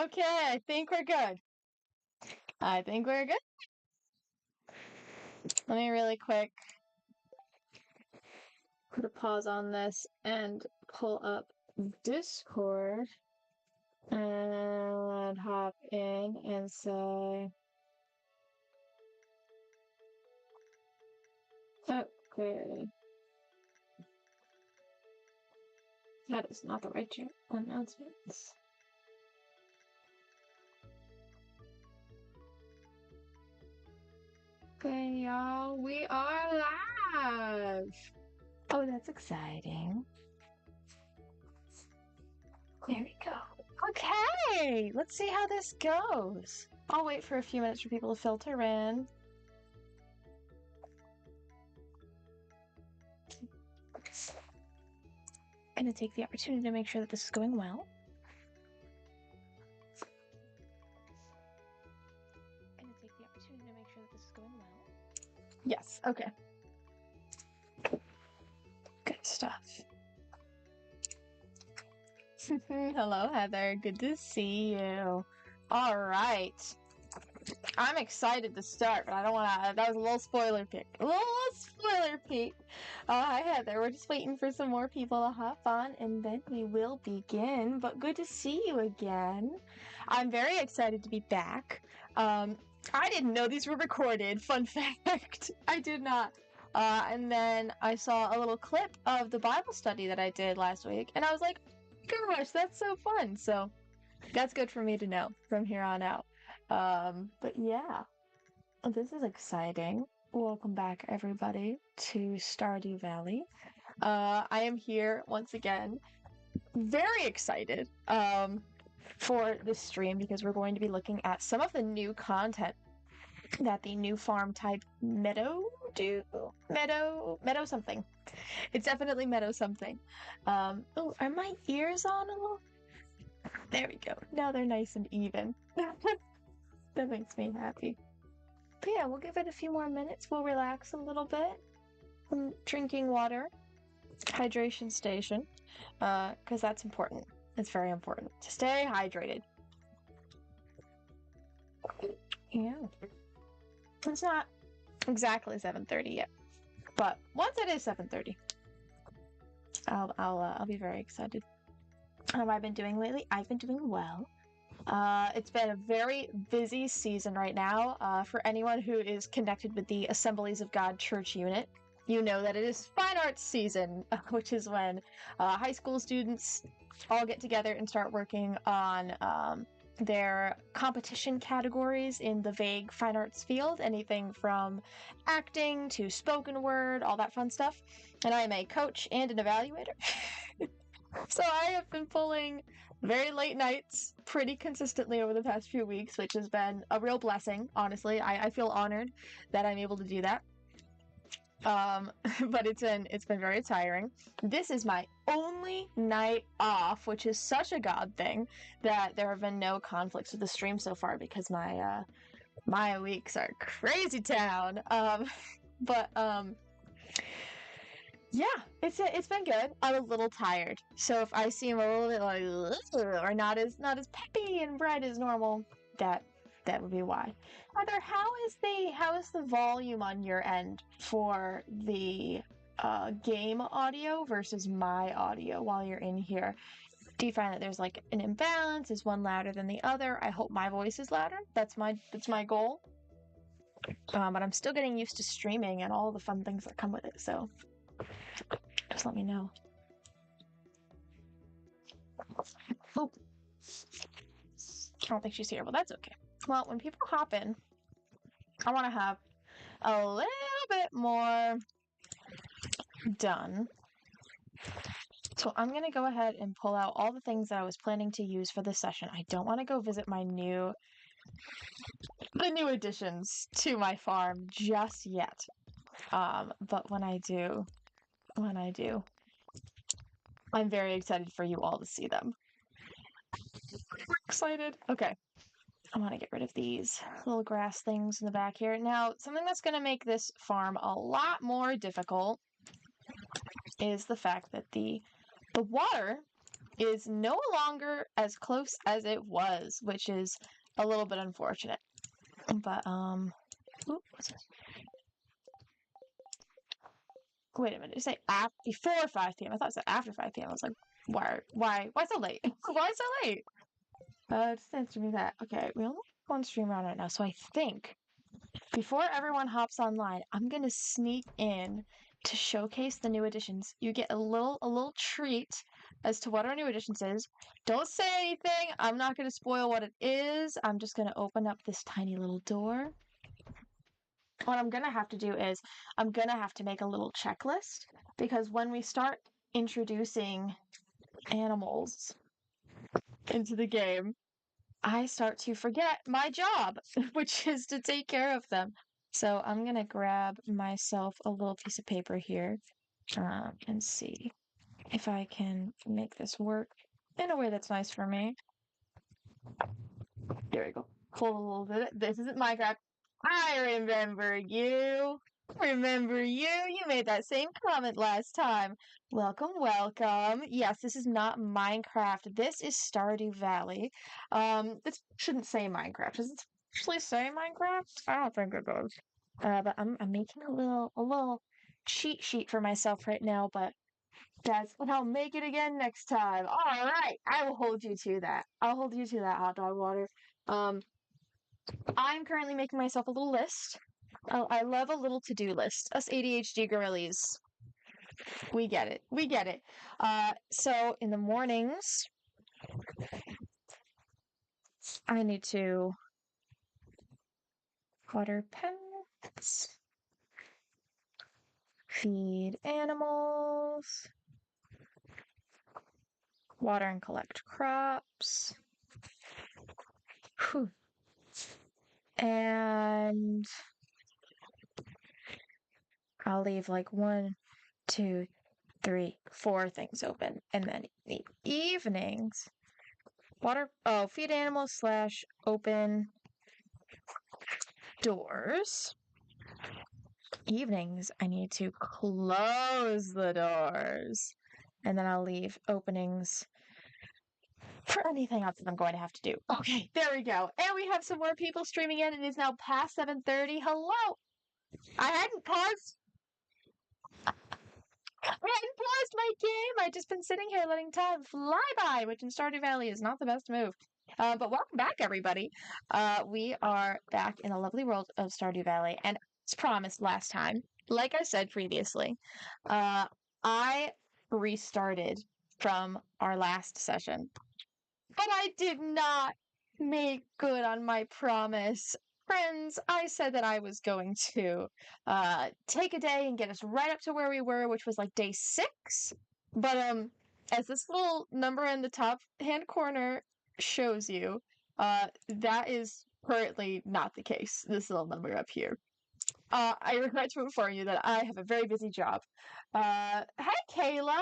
Okay, I think we're good. I think we're good. Let me really quick put a pause on this and pull up Discord and hop in and say, okay, that is not the right announcements. Okay, y'all, we are live. Oh, that's exciting. There we go. Okay, let's see how this goes. I'll wait for a few minutes for people to filter in. I'm going to take the opportunity to make sure that this is going well. Yes, okay. Good stuff. Hello, Heather. Good to see you. All right. I'm excited to start, but I don't want to. That was a little spoiler pick. A little spoiler peek. Hi, Heather. We're just waiting for some more people to hop on, and then we will begin. But good to see you again. I'm very excited to be back. I didn't know these were recorded. Fun fact. I did not. And then I saw a little clip of the Bible study that I did last week, and I was like, gosh, that's so fun. So that's good for me to know from here on out. But yeah, this is exciting. Welcome back, everybody, to Stardew Valley. I am here once again, very excited for this stream because we're going to be looking at some of the new content that the new farm type meadow something. It's definitely meadow something. Oh, are my ears on a little? There we go. Now they're nice and even. That makes me happy. But yeah, we'll give it a few more minutes. We'll relax a little bit. I'm drinking water. Hydration station. Because that's important. It's very important to stay hydrated. Yeah. It's not exactly 7:30 yet. But once it is 7:30, I'll be very excited. How have I been doing lately? I've been doing well. It's been a very busy season right now. For anyone who is connected with the Assemblies of God church unit, you know that it is fine arts season, which is when high school students all get together and start working on their competition categories in the vague fine arts field, anything from acting to spoken word, all that fun stuff. And I am a coach and an evaluator. So I have been pulling very late nights pretty consistently over the past few weeks, which has been a real blessing, honestly. I feel honored that I'm able to do that. But it's been very tiring. This is my only night off, which is such a God thing that there have been no conflicts with the stream so far because my weeks are crazy town. Yeah, it's been good. I'm a little tired, so if I seem a little bit like or not as peppy and bright as normal, that would be why. Heather, how is the volume on your end for the game audio versus my audio while you're in here? Do you find that there's like an imbalance? Is one louder than the other? I hope my voice is louder. That's my goal. But I'm still getting used to streaming and all the fun things that come with it. So. Just let me know. Oh. I don't think she's here, but that's okay. Well, when people hop in, I want to have a little bit more done. So I'm going to go ahead and pull out all the things that I was planning to use for this session. I don't want to go visit the new additions to my farm just yet. But when I do, I'm very excited for you all to see them. Excited. Okay. I want to get rid of these little grass things in the back here. Now, something that's going to make this farm a lot more difficult is the fact that the water is no longer as close as it was, which is a little bit unfortunate. But, ooh, what's this? Wait a minute, did you say before 5 p.m.? I thought it said after 5 p.m. I was like, why so late? Why so late? Just answer me that. Okay, we only have one stream on right now, so I think before everyone hops online, I'm gonna sneak in to showcase the new additions. You get a little treat as to what our new additions is. Don't say anything. I'm not gonna spoil what it is. I'm just gonna open up this tiny little door. What I'm gonna have to do is I'm gonna have to make a little checklist because when we start introducing animals into the game, I start to forget my job, which is to take care of them. So I'm going to grab myself a little piece of paper here and see if I can make this work in a way that's nice for me. There we go. Pull a little bit. This isn't Minecraft. I remember you. Remember you? You made that same comment last time. Welcome, welcome. Yes, this is not Minecraft. This is Stardew Valley. This shouldn't say Minecraft. Does it actually say Minecraft? I don't think it does. But I'm making a little cheat sheet for myself right now, but that's what I'll make it again next time. All right, I will hold you to that. I'll hold you to that, hot dog water. I'm currently making myself a little list. Oh, I love a little to-do list. Us ADHD girlies. We get it. We get it. So in the mornings, I need to water pets, feed animals, water and collect crops. Whew. And I'll leave like 1, 2, 3, 4 things open. And then in the evenings, feed animals / open doors. Evenings, I need to close the doors. And then I'll leave openings for anything else that I'm going to have to do. Okay, there we go. And we have some more people streaming in. It is now past 7:30. Hello! I hadn't paused my game. I've just been sitting here letting time fly by, which in Stardew Valley is not the best move. But welcome back, everybody. We are back in the lovely world of Stardew Valley. And as promised last time, like I said previously, I restarted from our last session. But I did not make good on my promise. Friends, I said that I was going to take a day and get us right up to where we were, which was like day 6. But as this little number in the top hand corner shows you, that is currently not the case. This little number up here. I regret to inform you that I have a very busy job. Hey, Caleb.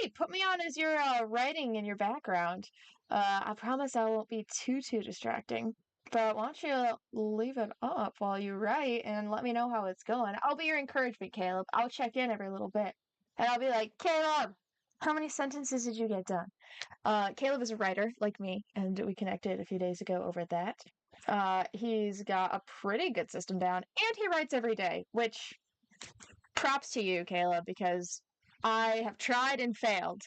Hey, put me on as your writing in your background. I promise I won't be too distracting. But why don't you leave it up while you write and let me know how it's going? I'll be your encouragement, Caleb. I'll check in every little bit. And I'll be like, Caleb, how many sentences did you get done? Caleb is a writer like me, and we connected a few days ago over that. He's got a pretty good system down, and he writes every day, which props to you, Caleb, because I have tried and failed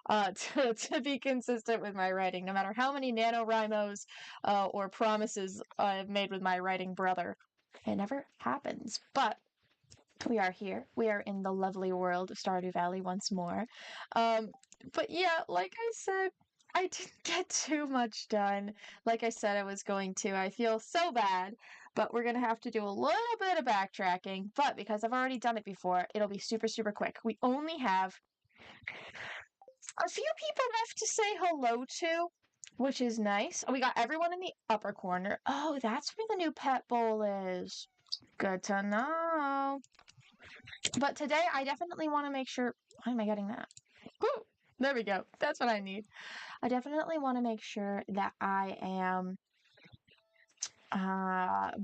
to be consistent with my writing, no matter how many NaNoWriMos or promises I've made with my writing brother. It never happens, but we are here. We are in the lovely world of Stardew Valley once more. But yeah, like I said, I didn't get too much done. Like I said I was going to. I feel so bad, but we're going to have to do a little bit of backtracking. But because I've already done it before, it'll be super quick. We only have a few people left to say hello to, which is nice. We got everyone in the upper corner. Oh, that's where the new pet bowl is. Good to know. But today, I definitely want to make sure... Why am I getting that? Woo! There we go. That's what I need. I definitely want to make sure that I am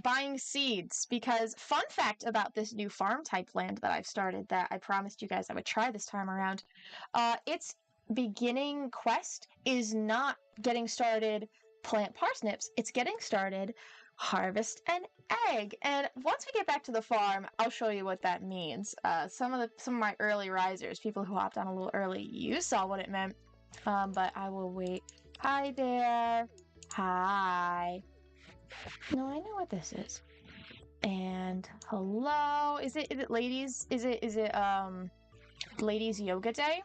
buying seeds, because fun fact about this new farm type land that I've started that I promised you guys I would try this time around, it's beginning quest is not getting started plant parsnips, it's getting started harvest an egg. And once we get back to the farm, I'll show you what that means. Some of my early risers, people who hopped on a little early, you saw what it meant. But I will wait. Hi there. Hi. No, I know what this is. And hello. Is it ladies? Is it ladies yoga day?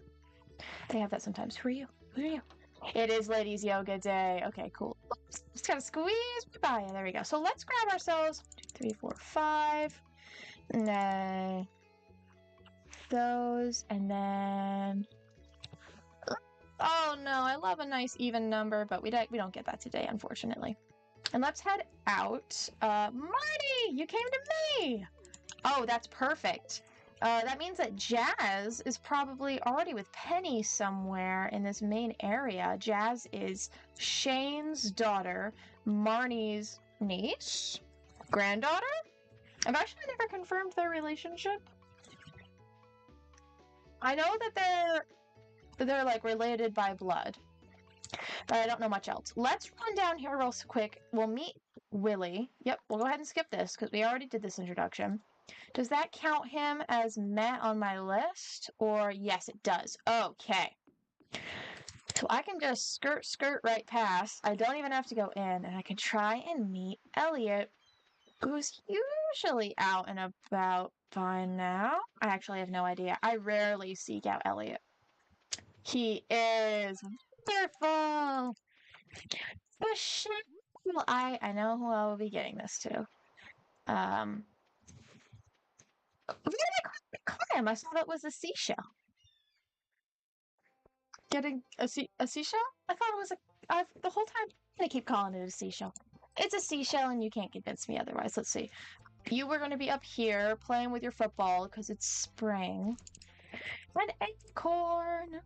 They have that sometimes. Who are you? Who are you? It is ladies yoga day. Okay, cool. Just gotta squeeze by. Yeah, there we go. So let's grab ourselves 2, 3, 4, 5. And then those, and then oh no, I love a nice even number, but we don't get that today, unfortunately. And let's head out. Marty, you came to me. Oh, that's perfect. That means that Jazz is probably already with Penny somewhere in this main area. Jazz is Shane's daughter, Marnie's niece, granddaughter? I've actually never confirmed their relationship. I know that they're like related by blood, but I don't know much else. Let's run down here real quick. We'll meet Willie. Yep, we'll go ahead and skip this because we already did this introduction. Does that count him as met on my list? Or yes, it does. Okay. So I can just skirt right past. I don't even have to go in, and I can try and meet Elliot, who's usually out and about by now. I actually have no idea. I rarely seek out Elliot. He is wonderful. Well, I know who I will be getting this to. Where did I climb? I saw that was a seashell. Getting a seashell? I thought it was the whole time I keep calling it a seashell. It's a seashell, and you can't convince me otherwise. Let's see. You were going to be up here playing with your football because it's spring. An acorn.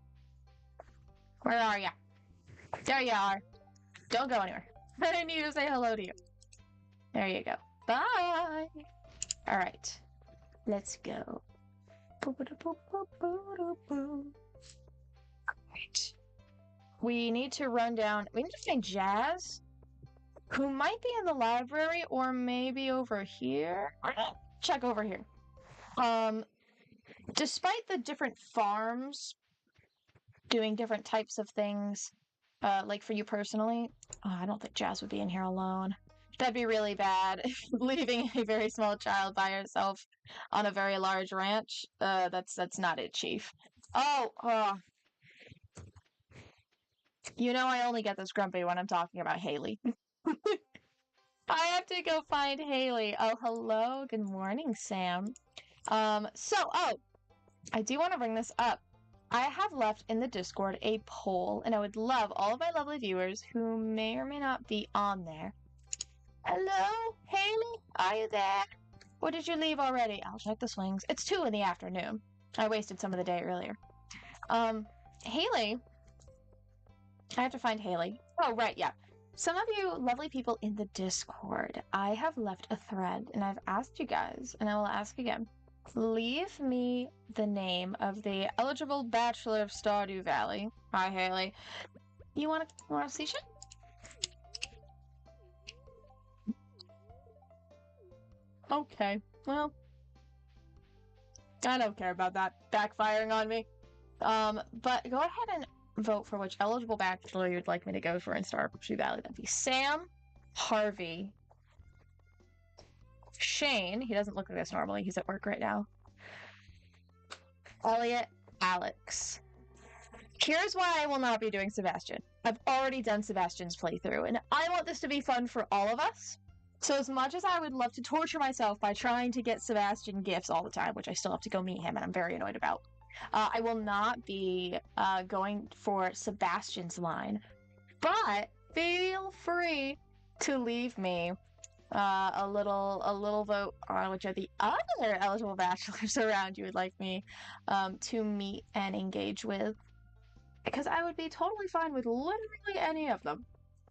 Where are ya? There you are. Don't go anywhere. I need to say hello to you. There you go. Bye. All right. Let's go. Right. We need to run down. We need to find Jazz, who might be in the library or maybe over here. Check over here. Despite the different farms doing different types of things, like for you personally, I don't think Jazz would be in here alone. That'd be really bad. Leaving a very small child by herself on a very large ranch. That's not it, Chief. Oh, you know I only get this grumpy when I'm talking about Haley. I have to go find Haley. Oh, hello. Good morning, Sam. I do want to bring this up. I have left in the Discord a poll, and I would love all of my lovely viewers who may or may not be on there. Hello, Haley? Are you there? Or did you leave already? I'll check the swings. It's 2 in the afternoon. I wasted some of the day earlier. Haley. I have to find Haley. Oh, right, yeah. Some of you lovely people in the Discord, I have left a thread, and I've asked you guys, and I will ask again. Leave me the name of the eligible bachelor of Stardew Valley. Hi, Haley. You want to see shit? Okay, well, I don't care about that backfiring on me. But go ahead and vote for which eligible bachelor you'd like me to go for in Stardew Valley. That'd be Sam, Harvey, Shane. He doesn't look like this normally. He's at work right now. Elliot, Alex. Here's why I will not be doing Sebastian. I've already done Sebastian's playthrough, and I want this to be fun for all of us. So as much as I would love to torture myself by trying to get Sebastian gifts all the time, which I still have to go meet him, and I'm very annoyed about, I will not be going for Sebastian's line. But feel free to leave me a little vote on which are the other eligible bachelors around you would like me to meet and engage with. Because I would be totally fine with literally any of them.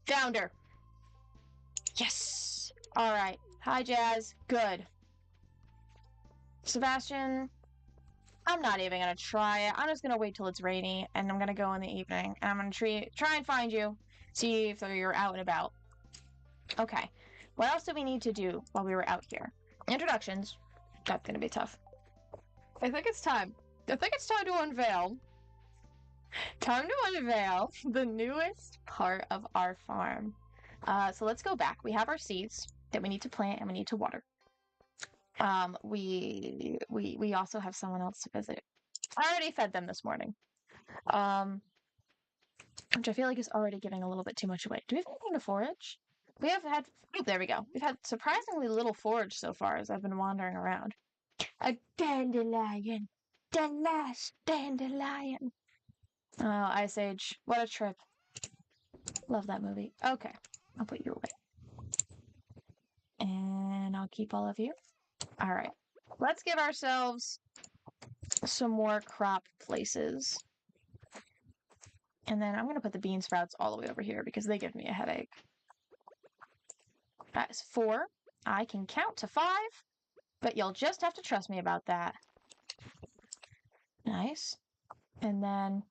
Founder. Yes! Alright. Hi, Jazz. Good. Sebastian. I'm not even gonna try it. I'm just gonna wait till it's rainy, and I'm gonna go in the evening, and I'm gonna try and find you, see if you're out and about. Okay. What else do we need to do while we were out here? Introductions. That's gonna be tough. I think it's time. I think it's time to unveil. Time to unveil the newest part of our farm. So let's go back. We have our seeds that we need to plant and we need to water. We also have someone else to visit. I already fed them this morning. Which I feel like is already giving a little bit too much away. Do we have anything to forage? We have had, oh, there we go. We've had surprisingly little forage so far as I've been wandering around. A dandelion. The last dandelion. Oh, Ice Age. What a trip. Love that movie. Okay. I'll put you away. And I'll keep all of you. All right. Let's give ourselves some more crop places. And then I'm going to put the bean sprouts all the way over here because they give me a headache. That's 4. I can count to 5, but you'll just have to trust me about that. Nice. And then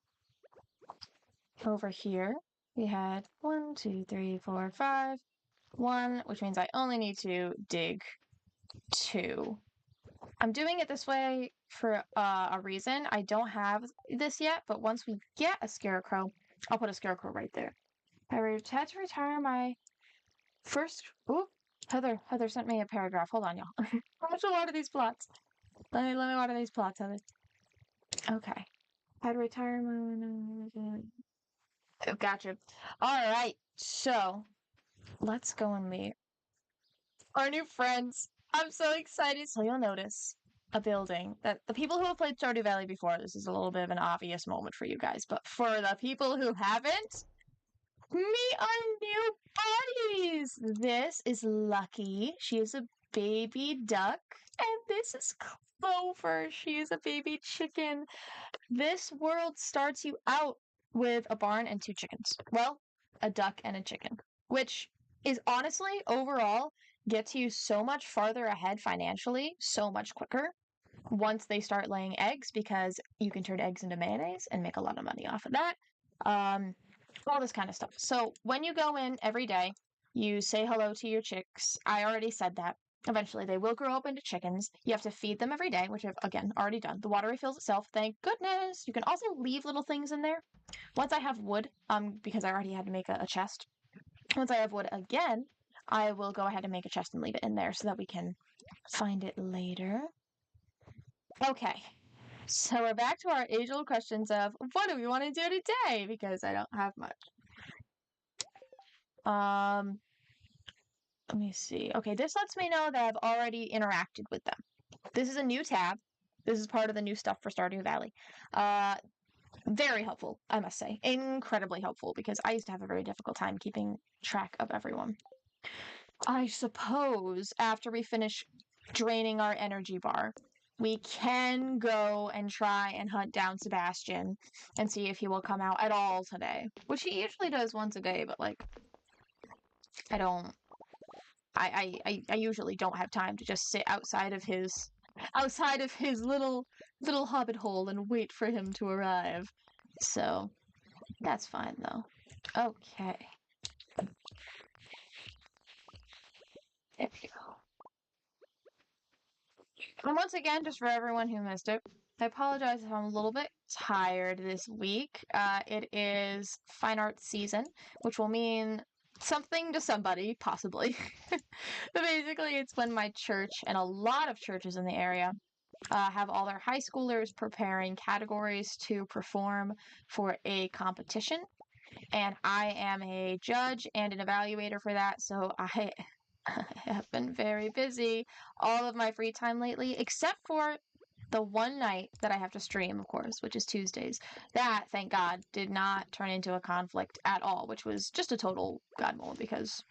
over here, we had 1, 2, 3, 4, 5. 1, which means I only need to dig 2. I'm doing it this way for a reason. I don't have this yet, but once we get a scarecrow, I'll put a scarecrow right there. I had to retire my first... Ooh, Heather sent me a paragraph. Hold on, y'all. How much to water these plots? Let me water these plots, Heather. Okay. Had to retire my... Gotcha. All right, so let's go and meet our new friends. I'm so excited. So you'll notice a building that the people who have played Stardew Valley before, this is a little bit of an obvious moment for you guys, but for the people who haven't, meet our new buddies. This is Lucky. She is a baby duck. And this is Clover. She is a baby chicken. This world starts you out with a barn and 2 chickens. Well, a duck and a chicken, which is honestly, overall, gets you so much farther ahead financially, so much quicker once they start laying eggs, because you can turn eggs into mayonnaise and make a lot of money off of that. All this kind of stuff. So when you go in every day, you say hello to your chicks. I already said that. Eventually, they will grow up into chickens. You have to feed them every day, which I've, again, already done. The water refills itself. Thank goodness. You can also leave little things in there. Once I have wood, because I already had to make a chest. Once I have wood again, I will go ahead and make a chest and leave it in there so that we can find it later. Okay. So we're back to our age-old questions of, what do we want to do today? Because I don't have much. Let me see. Okay, this lets me know that I've already interacted with them. This is a new tab. This is part of the new stuff for Stardew Valley. Very helpful, I must say. Incredibly helpful, because I used to have a very difficult time keeping track of everyone. I suppose after we finish draining our energy bar, we can go and try and hunt down Sebastian and see if he will come out at all today. Which he usually does once a day, but like, I usually don't have time to just sit outside of his little hobbit hole and wait for him to arrive. So that's fine though. Okay. There we go. And once again, just for everyone who missed it, I apologize if I'm a little bit tired this week. It is fine arts season, which will mean something to somebody, possibly. But basically, it's when my church and a lot of churches in the area have all their high schoolers preparing categories to perform for a competition. And I am a judge and an evaluator for that, so I have been very busy all of my free time lately, except for the one night that I have to stream, of course, which is Tuesdays. That, thank God, did not turn into a conflict at all, which was just a total God moment, because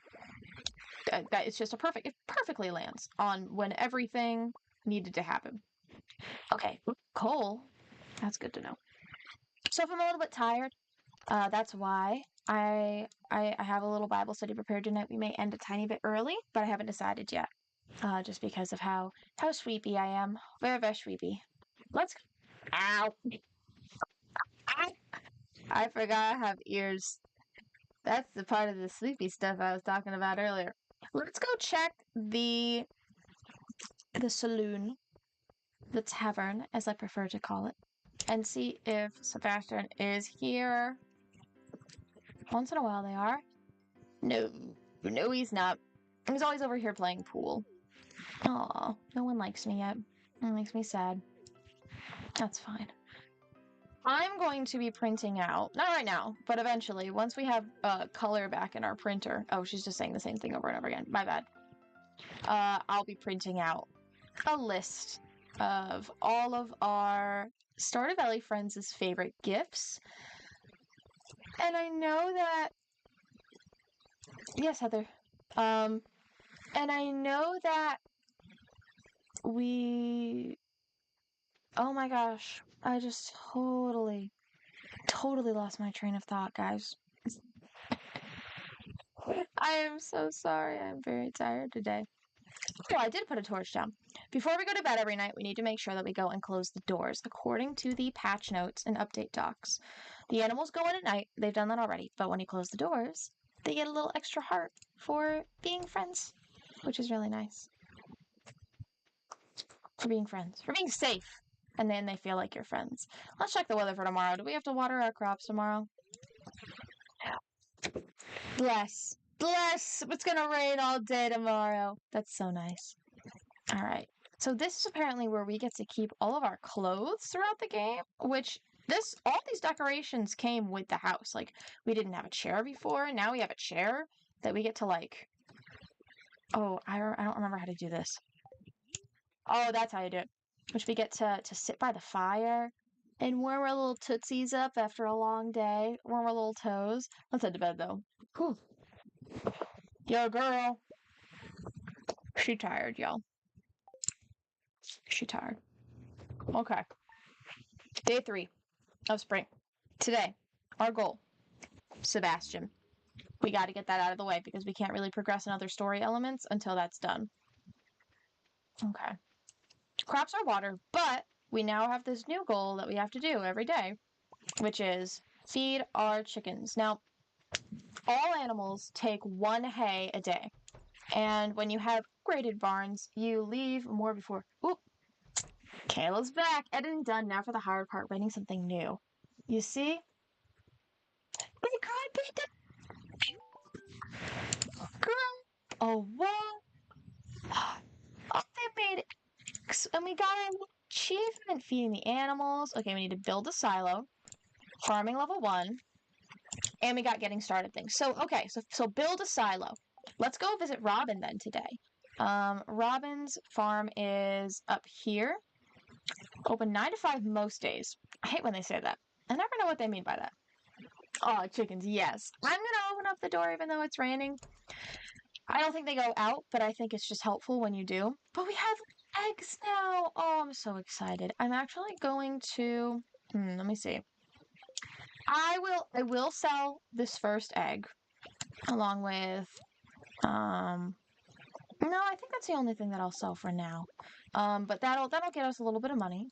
that it's just it perfectly lands on when everything needed to happen. Okay, coal. That's good to know. So if I'm a little bit tired, that's why I have a little Bible study prepared tonight. We may end a tiny bit early, but I haven't decided yet. Just because of how sweepy I am. Very, very sweepy. Let's Ow. Ah, I forgot I have ears. That's the part of the sleepy stuff I was talking about earlier. Let's go check the saloon, the tavern, as I prefer to call it, and see if Sebastian is here. Once in a while they are. No, no, he's not. He's always over here playing pool. Aw, no one likes me yet. It makes me sad. That's fine. I'm going to be printing out, not right now, but eventually, once we have color back in our printer. Oh, she's just saying the same thing over and over again. My bad. I'll be printing out a list of all of our Stardew Valley friends' favorite gifts. And I know that... Yes, Heather. And I know that we... Oh my gosh. I just totally lost my train of thought, guys. I am so sorry. I'm very tired today. Oh, I did put a torch down. Before we go to bed every night, we need to make sure that we go and close the doors according to the patch notes and update docs. The animals go in at night. They've done that already. But when you close the doors, they get a little extra heart for being friends, which is really nice. For being friends. For being safe. And then they feel like you're friends. Let's check the weather for tomorrow. Do we have to water our crops tomorrow? Bless. Bless! It's gonna rain all day tomorrow. That's so nice. Alright. So this is apparently where we get to keep all of our clothes throughout the game, which all these decorations came with the house. Like, we didn't have a chair before, now we have a chair that we get to, like... Oh, I don't remember how to do this. Oh, that's how you do it. Which we get to sit by the fire and warm our little tootsies up after a long day. Warm our little toes. Let's head to bed, though. Whew. Yo, girl. She tired, y'all. She tired. Okay. Day 3 of spring. Today, our goal, Sebastian. We got to get that out of the way because we can't really progress in other story elements until that's done. Okay. Crops are watered, but we now have this new goal that we have to do every day, which is feed our chickens. Now, all animals take 1 hay a day. And when you have upgraded barns, you leave more before... Oop! Kayla's back. Editing done. Now for the hard part, writing something new. You see? Girl! Oh, what? Oh, they made eggs, and we got an achievement feeding the animals. Okay, we need to build a silo. Farming level 1. And we got getting started things. So, okay, so build a silo. Let's go visit Robin then today. Robin's farm is up here. Open 9 to 5 most days. I hate when they say that. I never know what they mean by that. Oh, chickens, yes. I'm gonna open up the door even though it's raining. I don't think they go out, but I think it's just helpful when you do. But we have eggs now! Oh, I'm so excited. I'm actually going to... let me see. I will sell this first egg. Along with... No, I think that's the only thing that I'll sell for now. But that'll get us a little bit of money.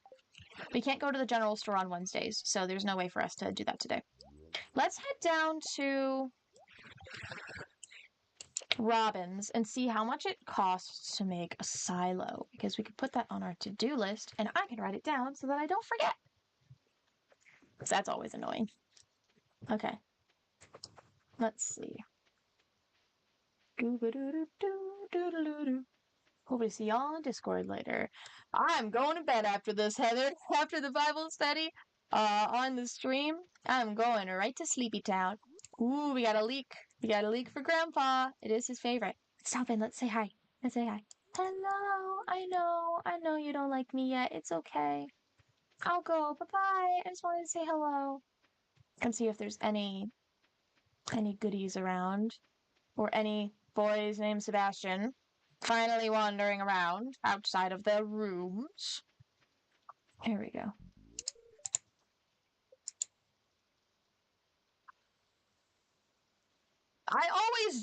We can't go to the general store on Wednesdays, so there's no way for us to do that today. Let's head down to Robin's and see how much it costs to make a silo, because we could put that on our to-do list, and I can write it down so that I don't forget. Because that's always annoying. Okay. Let's see. Hope to see y'all on Discord later. I'm going to bed after this, Heather. After the Bible study on the stream, I'm going right to Sleepy Town. Ooh, we got a leak. We got a leak for Grandpa. It is his favorite. Stop in. Let's say hi. Let's say hi. Hello. I know you don't like me yet. It's okay. I'll go. Bye-bye. I just wanted to say hello. And see if there's any goodies around. Or any boys named Sebastian finally wandering around outside of their rooms. Here we go. I always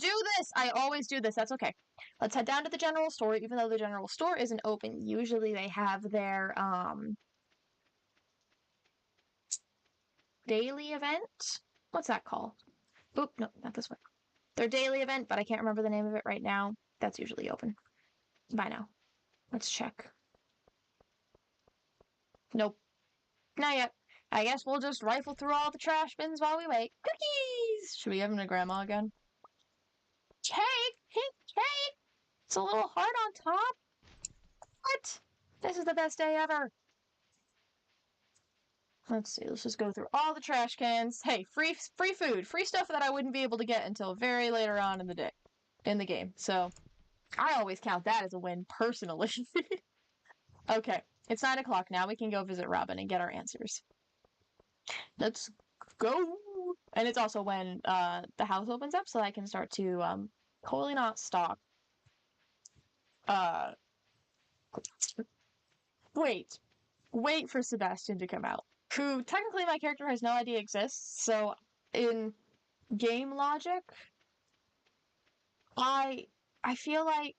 do this. That's okay. Let's head down to the general store, even though the general store isn't open. Usually they have their, daily event. What's that called? Oop, no, not this one. Their daily event, but I can't remember the name of it right now. That's usually open by now. Let's check. Nope, not yet. I guess we'll just rifle through all the trash bins while we wait. Cookies! Should we give them to Grandma again? Cake! Pink cake! It's a little heart on top. What? This is the best day ever. Let's see. Let's just go through all the trash cans. Hey, free food, free stuff that I wouldn't be able to get until very later on in the day, in the game. So I always count that as a win personally. Okay, it's 9 o'clock now. We can go visit Robin and get our answers. Let's go. And it's also when the house opens up, so I can start to totally not stock. Uh, wait for Sebastian to come out, who technically my character has no idea exists. So in game logic, I feel like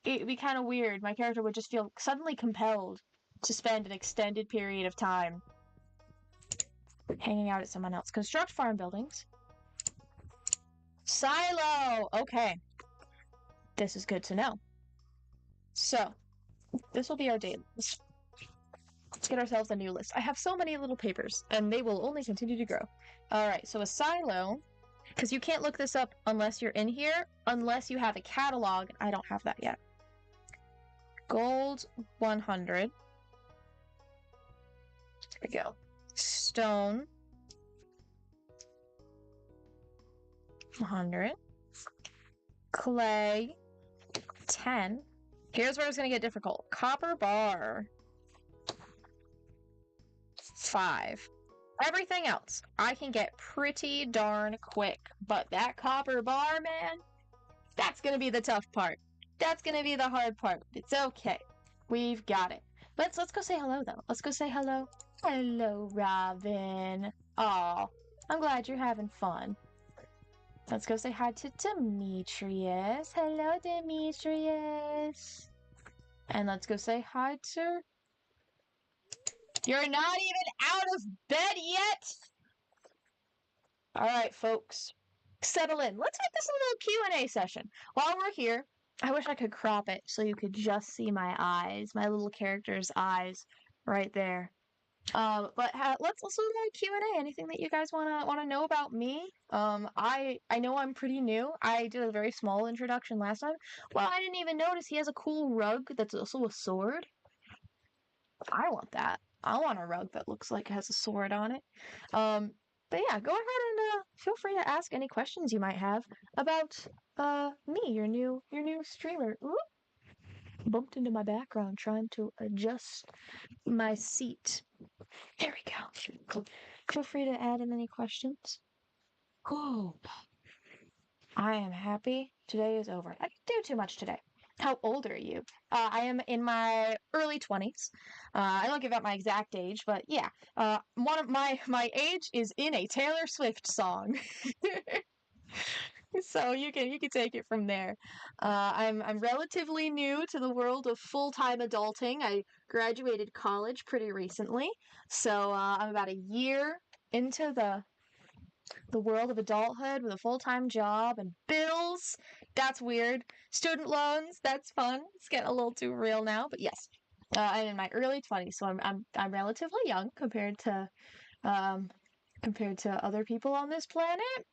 it'd be kind of weird. My character would just feel suddenly compelled to spend an extended period of time hanging out at someone else. Construct farm buildings. Silo! Okay. This is good to know. So, this will be our day list. Let's get ourselves a new list. I have so many little papers, and they will only continue to grow. Alright, so a silo, because you can't look this up unless you're in here, unless you have a catalog. I don't have that yet. Gold, 100. There we go. Stone, 100. Clay, 10. Here's where it's going to get difficult. Copper bar, 5. Everything else I can get pretty darn quick, but that copper bar, man, that's going to be the tough part. That's going to be the hard part. It's okay. We've got it. Let's go say hello, though. Let's go say hello. Hello, Robin. Aw, I'm glad you're having fun. Let's go say hi to Demetrius. Hello, Demetrius. And let's go say hi to... You're not even out of bed yet? Alright, folks. Settle in. Let's make this a little Q&A session. While we're here, I wish I could crop it so you could just see my eyes, my little character's eyes right there. But let's do a Q&A. Anything that you guys wanna know about me? I know I'm pretty new. I did a very small introduction last time. Well, I didn't even notice he has a cool rug that's also a sword. I want that. I want a rug that looks like it has a sword on it. But yeah, go ahead and feel free to ask any questions you might have about me, your new streamer. Ooh. Bumped into my background trying to adjust my seat. There we go. Feel free to add in any questions. Oh, I am happy today is over. I didn't do too much today. How old are you? I am in my early 20s. I don't give out my exact age, but yeah. One of my age is in a Taylor Swift song. So you can take it from there. I'm relatively new to the world of full-time adulting. I graduated college pretty recently, so I'm about a year into the world of adulthood with a full-time job and bills. That's weird. Student loans. That's fun. It's getting a little too real now, but yes. I'm in my early 20s, so I'm relatively young compared to other people on this planet.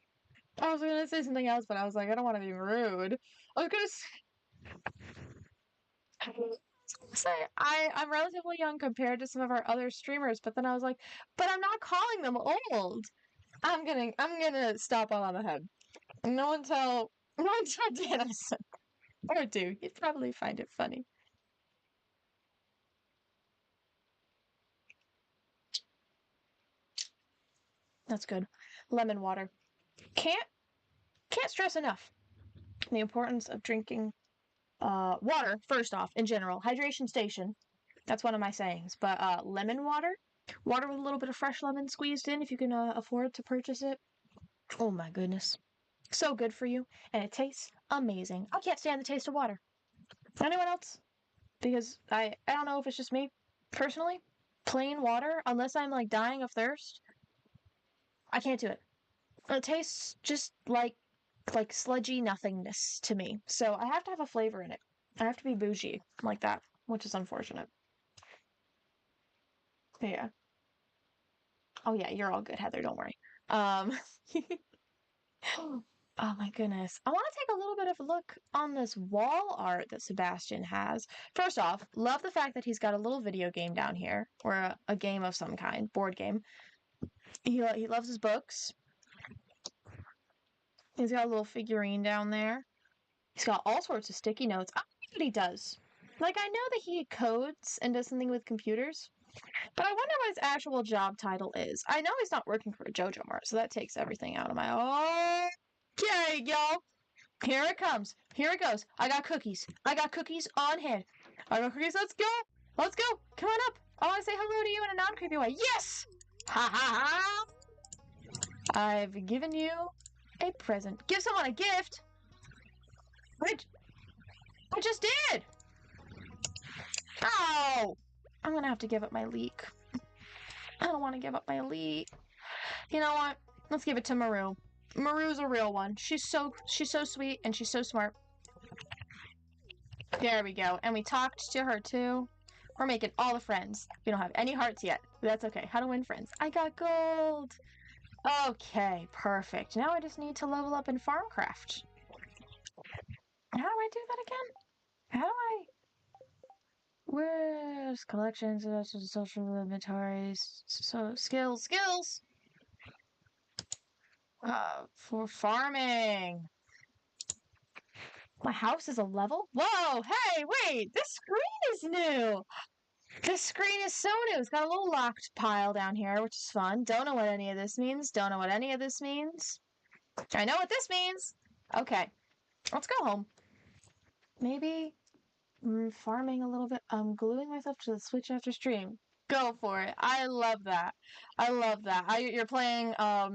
I was gonna say something else, but I was like, I don't want to be rude. I was gonna say I'm relatively young compared to some of our other streamers, but then I was like, but I'm not calling them old. I'm gonna stop while I'm ahead. No one tell Dennis. Or do. You'd probably find it funny. That's good. Lemon water. Can't stress enough the importance of drinking water, first off, in general. Hydration station. That's one of my sayings. But lemon water. Water with a little bit of fresh lemon squeezed in if you can afford to purchase it. Oh my goodness. So good for you. And it tastes amazing. I can't stand the taste of water. Anyone else? Because I don't know if it's just me personally. Plain water, unless I'm like dying of thirst, I can't do it. It tastes just like sludgy nothingness to me. So I have to have a flavor in it. I have to be bougie like that, which is unfortunate. But yeah. Oh yeah, you're all good, Heather. Don't worry. Um, oh my goodness. I want to take a little bit of a look on this wall art that Sebastian has. First off, love the fact that he's got a little video game down here, or a game of some kind, board game. He loves his books. He's got a little figurine down there. He's got all sorts of sticky notes. I don't know what he does. Like, I know that he codes and does something with computers, but I wonder what his actual job title is. I know he's not working for a JoJo Mart, so that takes everything out of my... Okay, y'all. Here it comes. Here it goes. I got cookies. I got cookies on hand. I got cookies. Let's go. Let's go. Come on up. I want to say hello to you in a non-creepy way. Yes! Ha ha ha! I've given you a present. Give someone a gift? I just did! Oh! I'm gonna have to give up my leek. I don't want to give up my leek. You know what? Let's give it to Maru. Maru's a real one. She's so sweet and she's so smart. There we go. And we talked to her too. We're making all the friends. We don't have any hearts yet. But that's okay. How to win friends. I got gold! Okay, perfect. Now I just need to level up in Farmcraft. How do I do that again? How do I... Where's collections, social inventories, so skills. For farming. My house is a level? Whoa, hey, wait, this screen is new. This screen is so new. It's got a little locked pile down here, which is fun. Don't know what any of this means. Don't know what any of this means. I know what this means. Okay, let's go home. Maybe farming a little bit. I'm gluing myself to the Switch after stream. Go for it. I love that. I love that. You're playing, I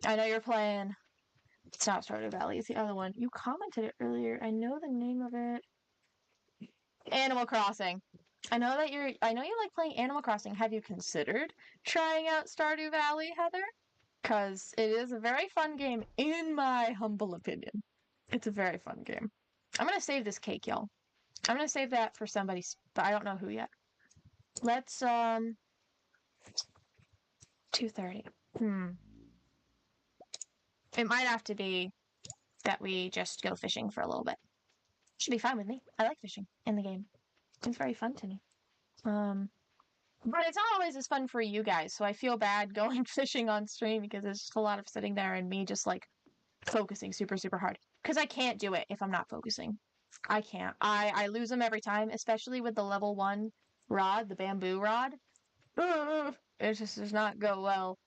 know you're playing, it's not Stardew Valley, it's the other one. You commented it earlier. I know the name of it. Animal Crossing. I know you like playing Animal Crossing. Have you considered trying out Stardew Valley, Heather? Because it is a very fun game, in my humble opinion. It's a very fun game. I'm gonna save this cake, y'all. I'm gonna save that for somebody, but I don't know who yet. Let's, 2:30. It might have to be that we just go fishing for a little bit. Should be fine with me. I like fishing in the game. It's very fun to me. But it's not always as fun for you guys, so I feel bad going fishing on stream because it's just a lot of sitting there and me just like focusing super, super hard. Because I can't do it if I'm not focusing. I can't. I lose them every time, especially with the level 1 rod, the bamboo rod. It just does not go well.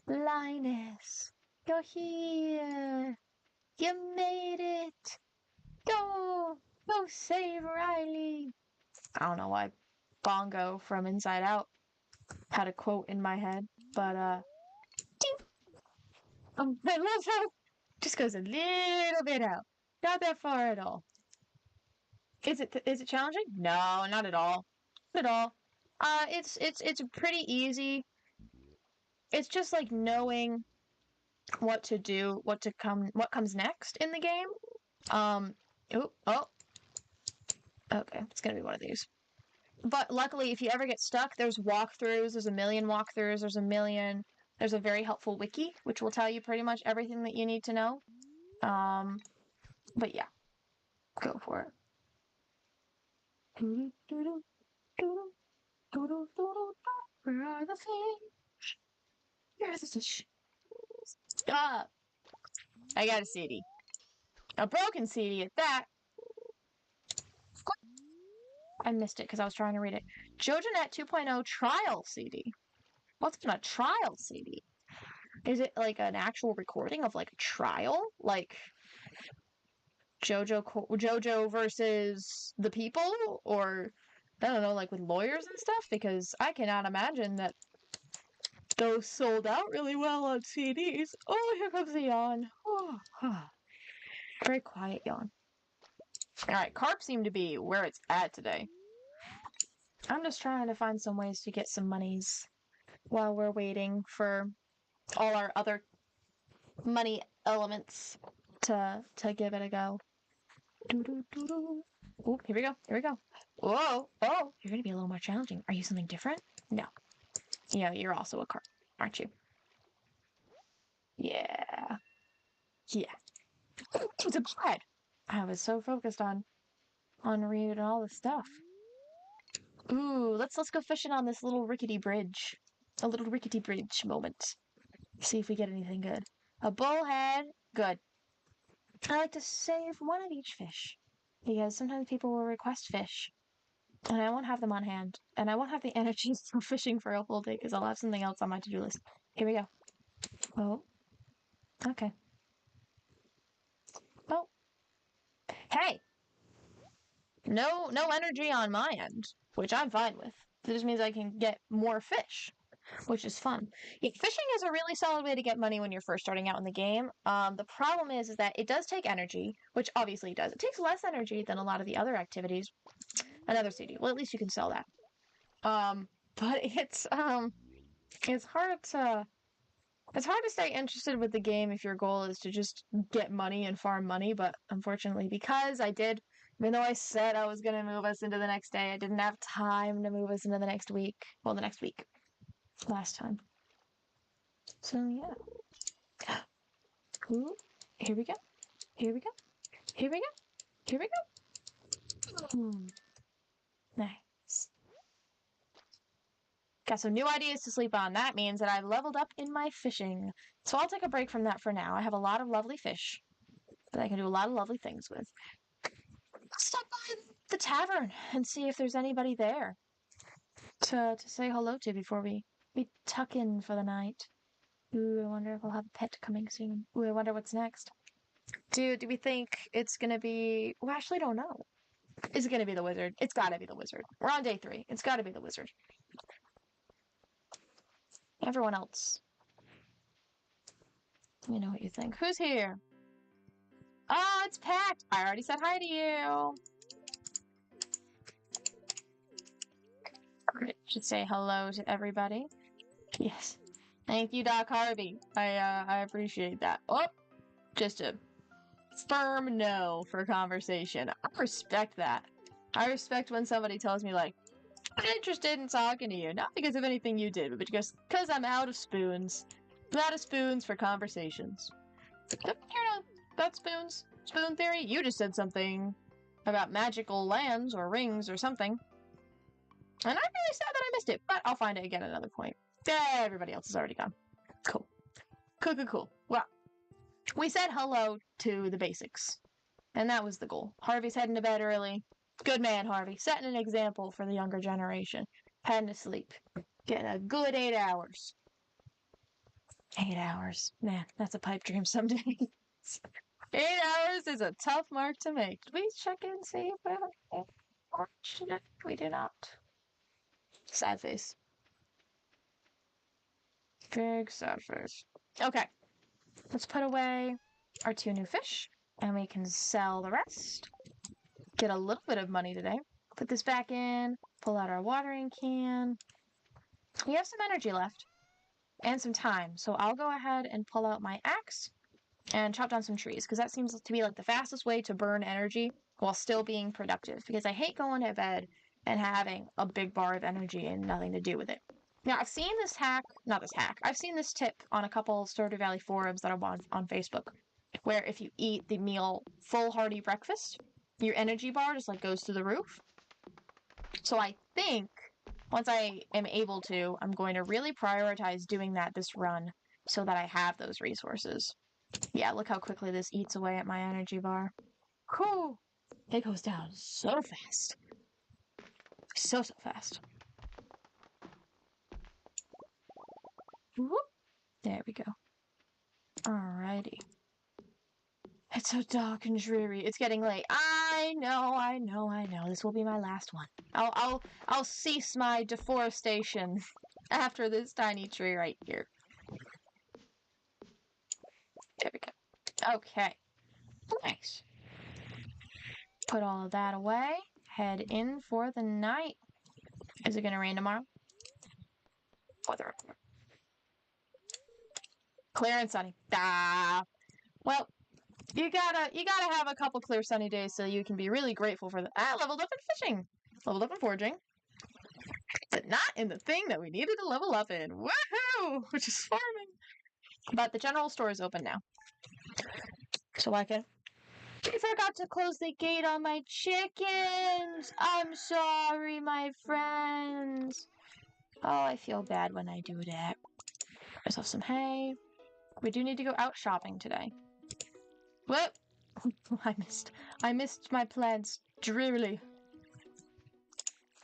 Linus, you're here. You made it. Go save Riley. I don't know why Bongo from Inside Out had a quote in my head, but I love how it just goes a little bit out. Not that far at all. Is it challenging? No, not at all. Not at all. It's pretty easy. It's just like knowing what to do, what comes next in the game. Okay, it's gonna be one of these. But luckily, if you ever get stuck, there's walkthroughs. There's a million walkthroughs. There's a very helpful wiki, which will tell you pretty much everything that you need to know. But yeah, go for it. Where are the fish? Where's the fish? Stop! I got a CD. A broken CD at that. I missed it because I was trying to read it. JoJoNet 2.0 trial CD. What's in a trial CD? Is it like an actual recording of like a trial? Like JoJo versus the people? Or, I don't know, like with lawyers and stuff? Because I cannot imagine that those sold out really well on CDs. Oh, here comes the yawn. Oh, very quiet yawn. Alright, carp seem to be where it's at today. I'm just trying to find some ways to get some monies while we're waiting for all our other money elements to give it a go. Oh, here we go. Here we go. Whoa. Oh, you're gonna be a little more challenging. Are you something different? No. Yeah, you're also a card, aren't you? Yeah. Yeah. It's a bullhead. I was so focused on reading all the stuff. Ooh, let's go fishing on this little rickety bridge. A little rickety bridge moment. See if we get anything good. A bullhead. Good. I like to save one of each fish. Because sometimes people will request fish. And I won't have them on hand. And I won't have the energy for fishing for a whole day because I'll have something else on my to-do list. Here we go. Oh. Okay. Oh. Hey! No energy on my end, which I'm fine with. It just means I can get more fish, which is fun. Yeah, fishing is a really solid way to get money when you're first starting out in the game. The problem is that it does take energy, which obviously it does. It takes less energy than a lot of the other activities. Another CD. Well, at least you can sell that. But it's hard to stay interested with the game if your goal is to just get money and farm money, but unfortunately, because even though I said I was going to move us into the next day, I didn't have time to move us into the next week. Well, the next week. Last time. So, yeah. Ooh, here we go. Here we go. Here we go. Here we go. Nice. Got some new ideas to sleep on. That means that I've leveled up in my fishing. So I'll take a break from that for now. I have a lot of lovely fish that I can do a lot of lovely things with. Stop by the tavern and see if there's anybody there to say hello to before we tuck in for the night. Ooh, I wonder if I'll have a pet coming soon. Ooh, I wonder what's next. Do we think it's gonna be... We actually don't know. Is it gonna be the wizard? It's gotta be the wizard. We're on day 3. It's gotta be the wizard. Everyone else. Let me know what you think. Who's here? Oh, it's packed. I already said hi to you. Should say hello to everybody. Yes. Thank you, Doc Harvey. I appreciate that. Oh, just a firm no for conversation. I respect that. I respect when somebody tells me, like, I'm interested in talking to you. Not because of anything you did, but just because I'm out of spoons. I'm out of spoons for conversations. You know about spoons? Spoon theory? You just said something about magical lands or rings or something. And I'm really sad that I missed it, but I'll find it again at another point. Yeah, everybody else is already gone. Cool. Cool. Well, we said hello to the basics. And that was the goal. Harvey's heading to bed early. Good man, Harvey. Setting an example for the younger generation. Heading to sleep. Getting a good 8 hours. 8 hours. Man, that's a pipe dream someday. 8 hours is a tough mark to make. Did we check in, see if we have a... We do not. Sad face. Big sad face. Okay. Let's put away our 2 new fish. And we can sell the rest. Get a little bit of money today. Put this back in. Pull out our watering can. We have some energy left. And some time. So I'll go ahead and pull out my axe. And chop down some trees. Because that seems to be like the fastest way to burn energy while still being productive. Because I hate going to bed and having a big bar of energy and nothing to do with it. Now, I've seen this hack, not this hack, I've seen this tip on a couple Stardew Valley forums that are on Facebook, where if you eat the meal full hearty breakfast, your energy bar just like goes through the roof. So I think once I am able to, I'm going to really prioritize doing that this run so that I have those resources. Yeah, look how quickly this eats away at my energy bar. Whew! It goes down so fast. So fast. Whoop. There we go. Alrighty. It's so dark and dreary. It's getting late. I know. This will be my last one. I'll cease my deforestation after this tiny tree right here. There we go. Okay. Nice. Put all of that away. Head in for the night. Is it gonna rain tomorrow? Weather report. Clear and sunny. Ah. Well, you gotta have a couple clear sunny days so you can be really grateful for the leveled up in fishing. Leveled up in foraging. But not in the thing that we needed to level up in. Woohoo! Which is farming. But the general store is open now. So I can... I forgot to close the gate on my chickens! I'm sorry, my friends. Oh, I feel bad when I do that. Myself some hay. We do need to go out shopping today. Whoop! I missed my plants drearily.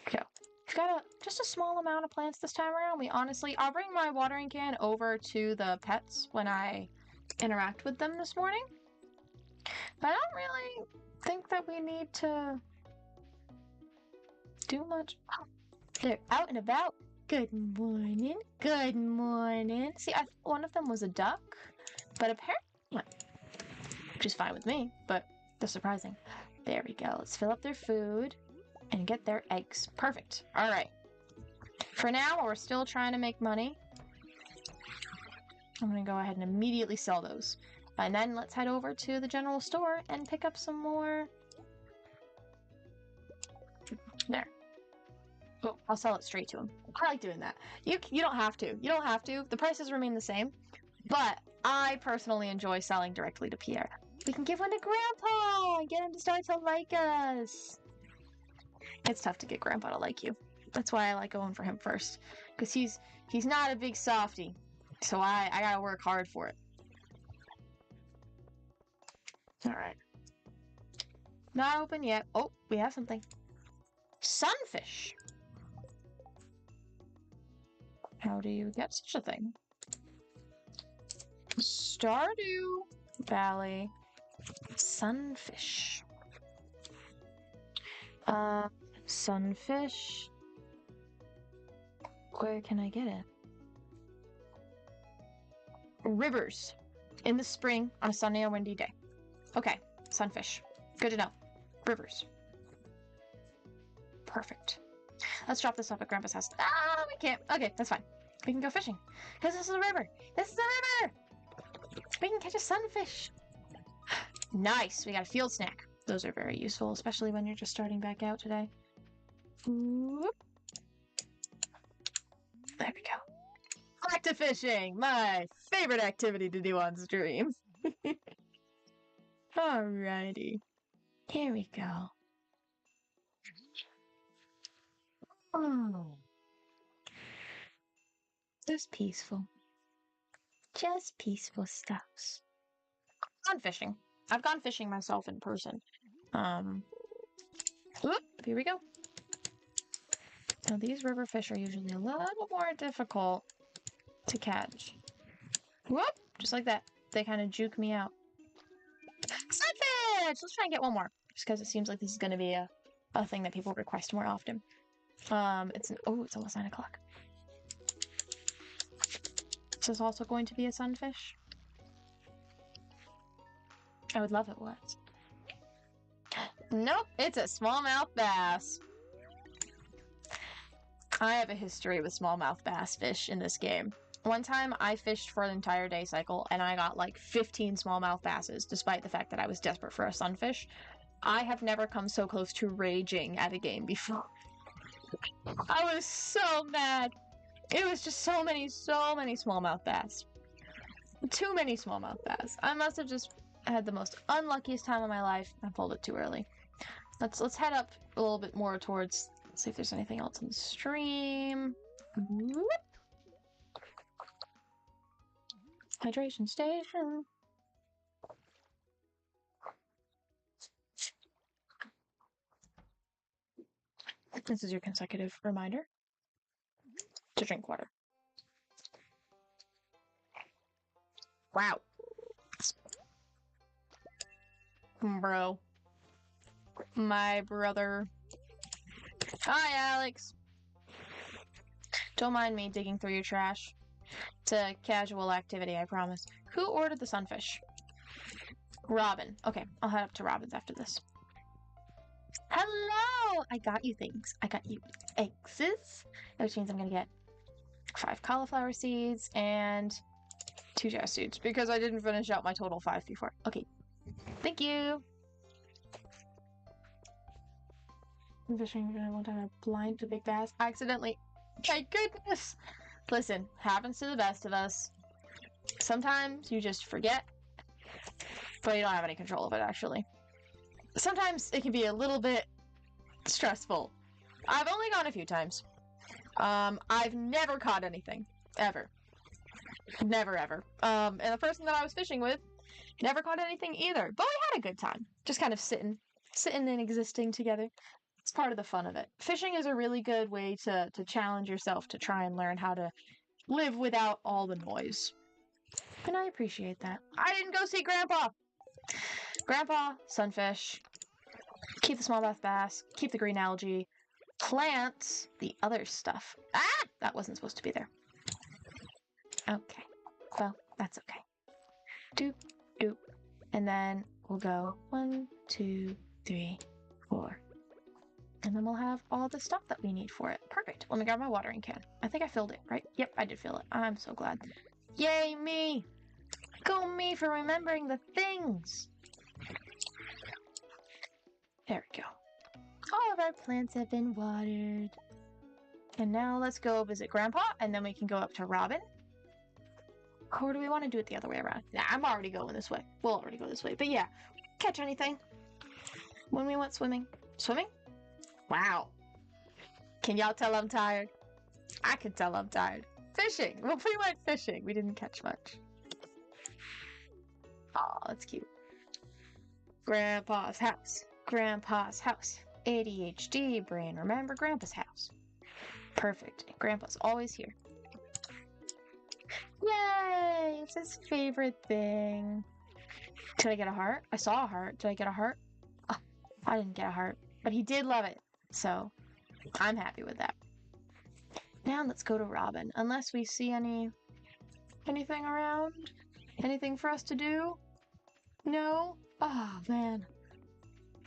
Okay. We've got just a small amount of plants this time around. I'll bring my watering can over to the pets when I interact with them this morning. But I don't really think that we need to do much. Oh, they're out and about. Good morning. Good morning. See, one of them was a duck, but apparently, which is fine with me, but that's surprising. There we go. Let's fill up their food and get their eggs. Perfect. All right. For now, while we're still trying to make money, I'm going to go ahead and immediately sell those. And then let's head over to the general store and pick up some more. There. Oh, I'll sell it straight to him. I like doing that. You don't have to. You don't have to. The prices remain the same. But I personally enjoy selling directly to Pierre. We can give one to Grandpa and get him to start to like us. It's tough to get Grandpa to like you. That's why I like going for him first. Because he's not a big softie. So I gotta work hard for it. Alright. Not open yet. Oh, we have something. Sunfish! How do you get such a thing? Stardew Valley. Sunfish. Sunfish. Where can I get it? Rivers. In the spring on a sunny or windy day. Okay, sunfish. Good to know. Rivers. Perfect. Let's drop this off at Grandpa's house. Ah, we can't. Okay, that's fine. We can go fishing. Because this is a river. This is a river! We can catch a sunfish. Nice. We got a field snack. Those are very useful, especially when you're just starting back out today. Whoop. There we go. Back to fishing! My favorite activity to do on stream. Alrighty. Here we go. Oh. Just peaceful. Just peaceful stuffs. I've gone fishing. I've gone fishing myself in person. Whoop, here we go. Now these river fish are usually a little more difficult to catch. Whoop, just like that. They kind of juke me out. Sunfish! Let's try and get one more. Just because it seems like this is going to be a thing that people request more often. It's almost 9 o'clock. This is also going to be a sunfish. I would love it was. Nope, it's a smallmouth bass. I have a history with smallmouth bass fish in this game. One time I fished for an entire day cycle and I got like 15 smallmouth basses, despite the fact that I was desperate for a sunfish. I have never come so close to raging at a game before. I was so mad. It was just so many smallmouth bass. Too many smallmouth bass. I must have just had the most unluckiest time of my life. I pulled it too early. Let's head up a little bit more towards. Let's see if there's anything else on the stream. Whoop. Hydration station. This is your consecutive reminder to drink water. Wow. Bro. My brother. Hi, Alex. Don't mind me digging through your trash. It's a casual activity, I promise. Who ordered the sunfish? Robin. Okay, I'll head up to Robin's after this. Hello! I got you things. I got you eggs, which means I'm gonna get 5 cauliflower seeds and 2 chest suits because I didn't finish out my total 5 before. Okay. Thank you. I'm fishing one time I blind to big bass. Accidentally. My goodness. Listen, happens to the best of us. Sometimes you just forget, but you don't have any control of it, actually. Sometimes it can be a little bit stressful. I've only gone a few times. I've never caught anything. Ever. Never, ever. And the person that I was fishing with never caught anything either. But we had a good time. Just kind of sitting and existing together. It's part of the fun of it. Fishing is a really good way to challenge yourself to try and learn how to live without all the noise. And I appreciate that. I didn't go see Grandpa! Grandpa, sunfish, keep the smallmouth bass, keep the green algae, plant the other stuff. Ah! That wasn't supposed to be there. Okay. Well, that's okay. Doop, doop. And then we'll go 1, 2, 3, 4. And then we'll have all the stuff that we need for it. Perfect. Let me grab my watering can. I think I filled it, right? Yep, I did fill it. I'm so glad. Yay, me! Go me for remembering the things! There we go. All of our plants have been watered. And now let's go visit Grandpa, and then we can go up to Robin. Or do we want to do it the other way around? Nah, I'm already going this way. We'll already go this way. But yeah, catch anything when we went swimming. Swimming? Wow. Can y'all tell I'm tired? I can tell I'm tired. Fishing. Well, we went fishing. We didn't catch much. Aw, that's cute. Grandpa's house. Grandpa's house. ADHD brain. Remember Grandpa's house. Perfect. Grandpa's always here. Yay! It's his favorite thing. Did I get a heart? I saw a heart. Did I get a heart? Oh, I didn't get a heart. But he did love it. So, I'm happy with that. Now let's go to Robin. Unless we see anything around? Anything for us to do? No? Oh, man.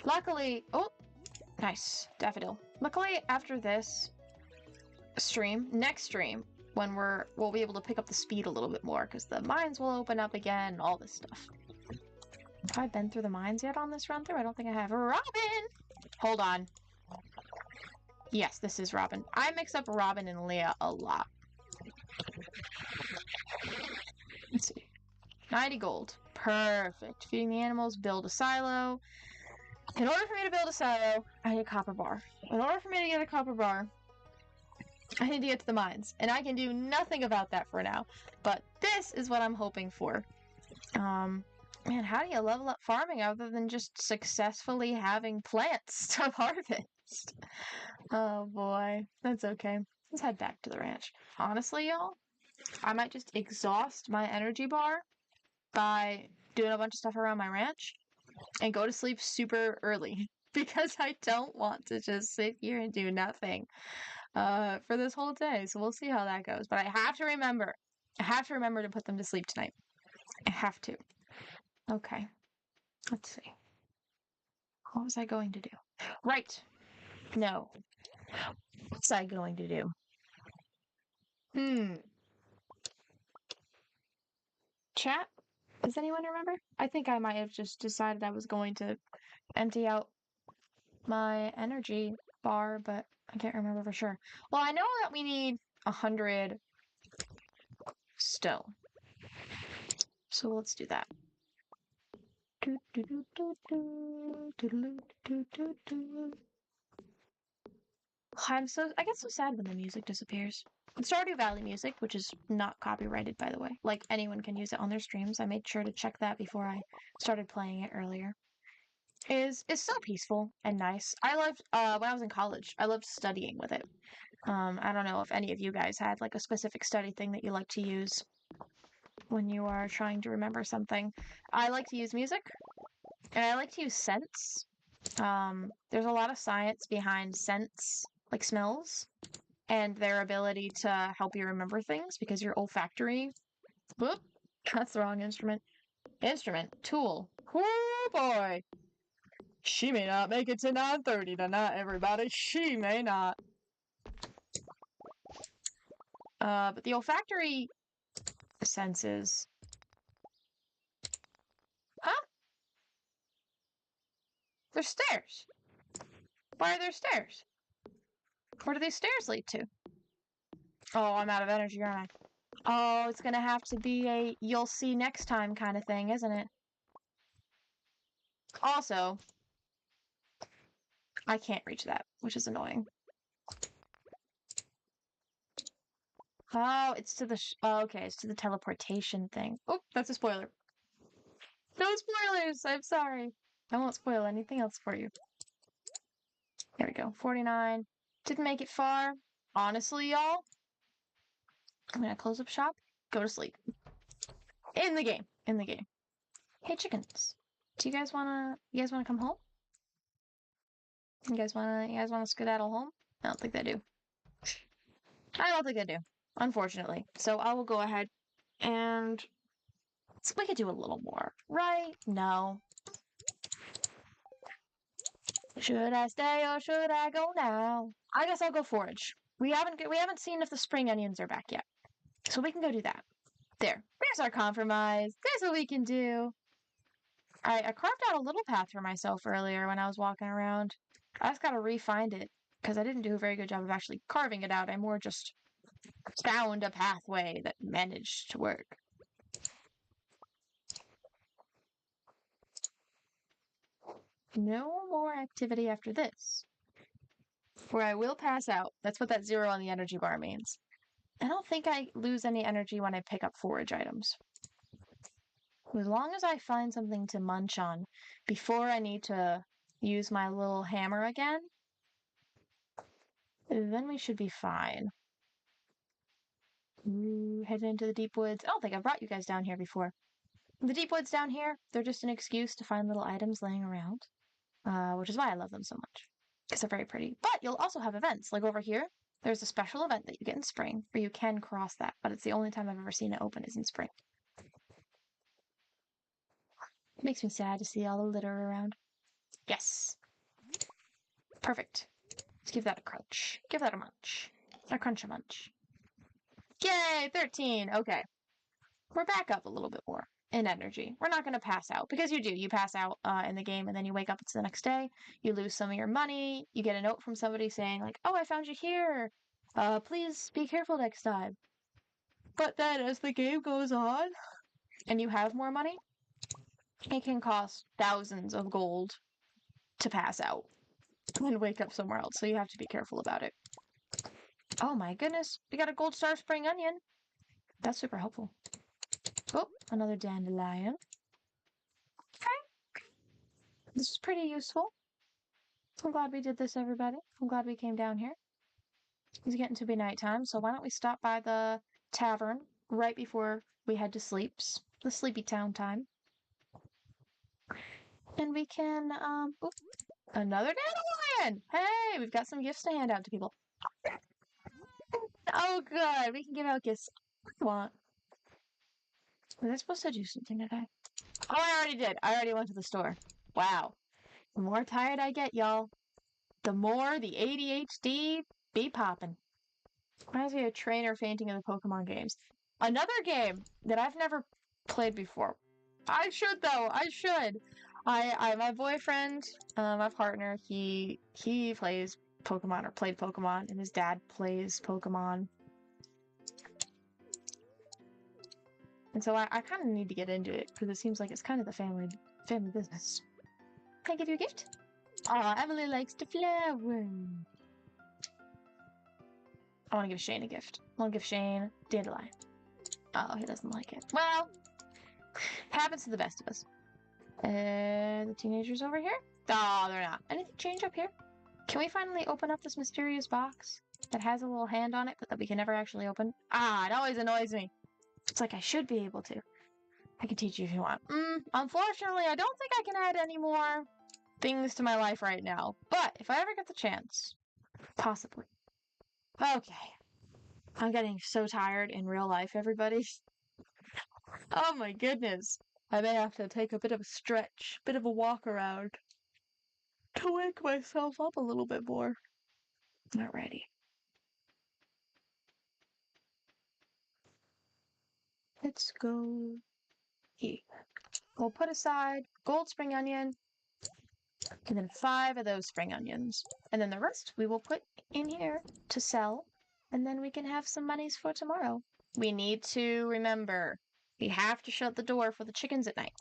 Luckily... Oh! Nice. Daffodil. Luckily, after this stream, next stream, when we'll be able to pick up the speed a little bit more, because the mines will open up again, all this stuff. Have I been through the mines yet on this run through? I don't think I have. Robin! Hold on. Yes, this is Robin. I mix up Robin and Leah a lot. Let's see. 90 gold. Perfect. Feeding the animals, build a silo. In order for me to build a silo, I need a copper bar. In order for me to get a copper bar, I need to get to the mines. And I can do nothing about that for now. But this is what I'm hoping for. Man, how do you level up farming other than just successfully having plants to harvest? Oh boy, that's okay. Let's head back to the ranch. Honestly, y'all, I might just exhaust my energy bar by doing a bunch of stuff around my ranch and go to sleep super early because I don't want to just sit here and do nothing for this whole day. So we'll see how that goes. But I have to remember to put them to sleep tonight. I have to. Okay. Let's see. What was I going to do? Right. No. What was I going to do? Chat? Does anyone remember? I think I might have just decided I was going to empty out my energy bar, but I can't remember for sure. Well, I know that we need 100 stone. So let's do that. I get so sad when the music disappears. Stardew Valley music, which is not copyrighted, by the way. Like, anyone can use it on their streams. I made sure to check that before I started playing it earlier. Is so peaceful and nice. I loved, when I was in college, I loved studying with it. I don't know if any of you guys had, like, a specific study thing that you like to use when you are trying to remember something. I like to use music, and I like to use scents. There's a lot of science behind scents, like smells, and their ability to help you remember things, because your olfactory... Whoop! That's the wrong instrument. Tool. Oh boy! She may not make it to 9:30 tonight, everybody. She may not. But the olfactory senses There's stairs. Why are there stairs? Where do these stairs lead to? Oh, I'm out of energy, aren't I? Oh, it's gonna have to be a you'll see next time kind of thing, isn't it? Also, I can't reach that, which is annoying. Oh, it's to the oh, okay, it's to the teleportation thing. Oh, that's a spoiler. No spoilers. I'm sorry. I won't spoil anything else for you. There we go. 49. Didn't make it far. Honestly, y'all, I'm gonna close up shop, go to sleep. In the game. In the game. Hey chickens. Do you guys wanna come home? You guys wanna skedaddle home? I don't think they do. I don't think they do. Unfortunately. So I will go ahead and we could do a little more. Right? No. Should I stay or should I go now? I guess I'll go forage. We haven't seen if the spring onions are back yet. So we can go do that. There's our compromise. There's what we can do. I carved out a little path for myself earlier when I was walking around. I just gotta re-find it because I didn't do a very good job of actually carving it out. I more just found a pathway that managed to work. No more activity after this. Where I will pass out. That's what that 0 on the energy bar means. I don't think I lose any energy when I pick up forage items. As long as I find something to munch on before I need to use my little hammer again, then we should be fine. Ooh, heading into the deep woods. I don't think I brought you guys down here before. The deep woods down here, they're just an excuse to find little items laying around, which is why I love them so much, because they're very pretty. But you'll also have events, like over here. There's a special event that you get in spring, where you can cross that, but it's the only time I've ever seen it open is in spring. It makes me sad to see all the litter around. Yes. Perfect. Let's give that a crunch. Give that a munch. A crunch a munch. Yay! 13. Okay. We're back up a little bit more in energy. We're not going to pass out because you do. You pass out in the game and then you wake up. It's the next day. You lose some of your money. You get a note from somebody saying, like, oh, I found you here. Please be careful next time. But then as the game goes on and you have more money, it can cost thousands of gold to pass out and wake up somewhere else. So you have to be careful about it. Oh my goodness. We got a gold star spring onion. That's super helpful. Oh, another dandelion. Okay. This is pretty useful. I'm glad we did this, everybody. I'm glad we came down here. It's getting to be nighttime, so why don't we stop by the tavern right before we head to sleeps. The sleepy town time. And we can, oop, another dandelion! Hey, we've got some gifts to hand out to people. Oh, good. We can give out gifts we want. Was I supposed to do something today? Oh, I already did. I already went to the store. Wow. The more tired I get, y'all, the more the ADHD be popping. Reminds me of trainer fainting in the Pokemon games. Another game that I've never played before. I should though. I should. My boyfriend, my partner, he plays Pokemon or played Pokemon, and his dad plays Pokemon. And so I kind of need to get into it because it seems like it's kind of the family business. Can I give you a gift? Aw, Emily likes the flower. I want to give Shane a gift. I want to give Shane dandelion. Oh, he doesn't like it. Well, happens to the best of us. The teenagers over here? Oh, they're not. Anything change up here? Can we finally open up this mysterious box that has a little hand on it, but that we can never actually open? Ah, it always annoys me. It's like I should be able to. I can teach you if you want. Unfortunately, I don't think I can add any more things to my life right now. But if I ever get the chance, possibly. Okay. I'm getting so tired in real life, everybody. Oh my goodness. I may have to take a bit of a stretch, bit of a walk around to wake myself up a little bit more. Alrighty. Let's go here. We'll put aside gold spring onion. And then 5 of those spring onions. And then the rest we will put in here to sell. And then we can have some monies for tomorrow. We need to remember, we have to shut the door for the chickens at night.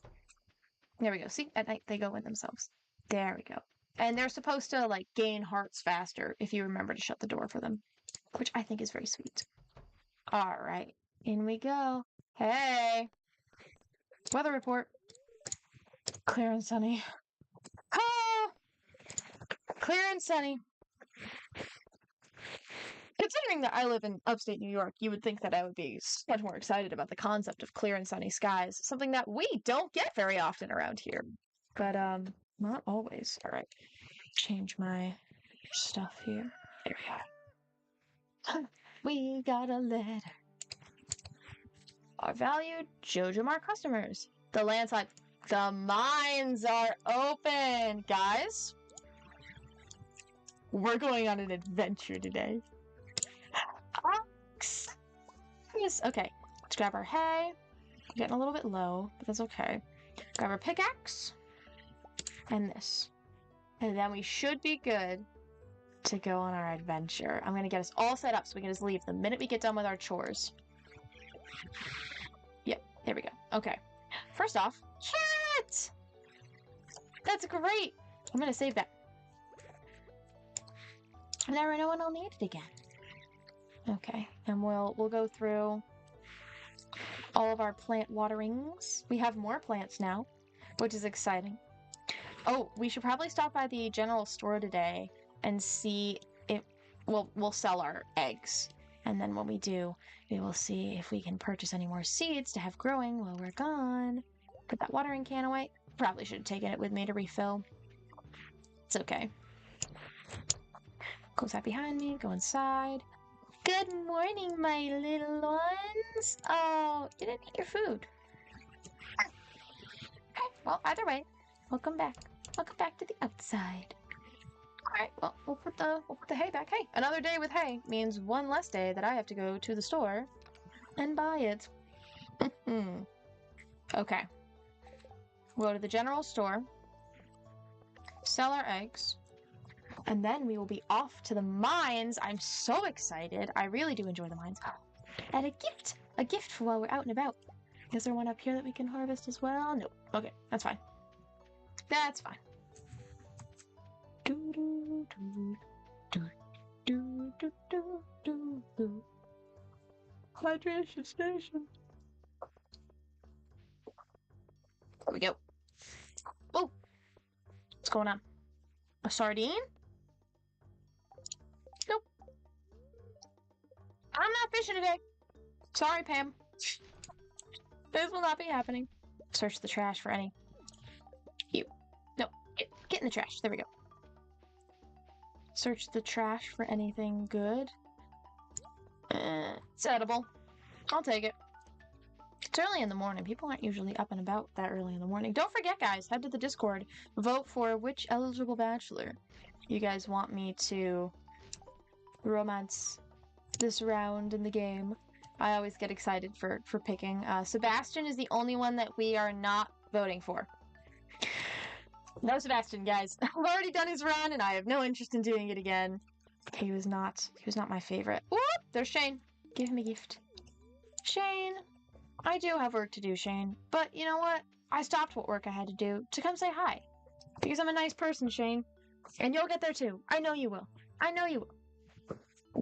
There we go. See, at night they go in themselves. There we go. And they're supposed to, like, gain hearts faster if you remember to shut the door for them, which I think is very sweet. All right, in we go. Hey, weather report. Clear and sunny. Ah, clear and sunny. Considering that I live in upstate New York, you would think that I would be much more excited about the concept of clear and sunny skies, something that we don't get very often around here. But, not always. All right, change my stuff here. There we go. We got a letter. Our valued Jojo Mart customers. The landslide. The mines are open, guys. We're going on an adventure today. Yes. Okay, let's grab our hay. Getting a little bit low, but that's okay. Grab our pickaxe and this. And then we should be good to go on our adventure. I'm going to get us all set up so we can just leave the minute we get done with our chores. Yep, there we go. Okay. First off, carrots! That's great! I'm going to save that. Never know when I'll need it again. Okay, and we'll go through all of our plant waterings. We have more plants now, which is exciting. Oh, we should probably stop by the general store today and see if we'll sell our eggs. And then when we do, we will see if we can purchase any more seeds to have growing while we're gone. Put that watering can away. Probably should have taken it with me to refill. It's okay. Close that behind me, go inside. Good morning, my little ones. Oh, you didn't eat your food. Okay, well, either way, welcome back. Welcome back to the outside. Alright, well, we'll put the hay back. Hey, another day with hay means one less day that I have to go to the store and buy it. Okay. We'll go to the general store, sell our eggs, and then we will be off to the mines. I'm so excited. I really do enjoy the mines. And a gift! A gift for while we're out and about. Is there one up here that we can harvest as well? No. Okay, that's fine. That's fine. Hydration station. There we go. Oh! What's going on? A sardine? Nope. I'm not fishing today. Sorry, Pam. This will not be happening. Search the trash for any. You. No. Get in the trash. There we go. Search the trash for anything good. It's edible. I'll take it. It's early in the morning. People aren't usually up and about that early in the morning. Don't forget, guys, head to the Discord. Vote for which eligible bachelor you guys want me to romance this round in the game. I always get excited for picking. Sebastian is the only one that we are not voting for. No Sebastian, guys. I've already done his run, and I have no interest in doing it again. He was not my favorite. Whoop! There's Shane. Give him a gift. Shane. I do have work to do, Shane. But you know what? I stopped what work I had to do to come say hi. Because I'm a nice person, Shane. And you'll get there too. I know you will. I know you will.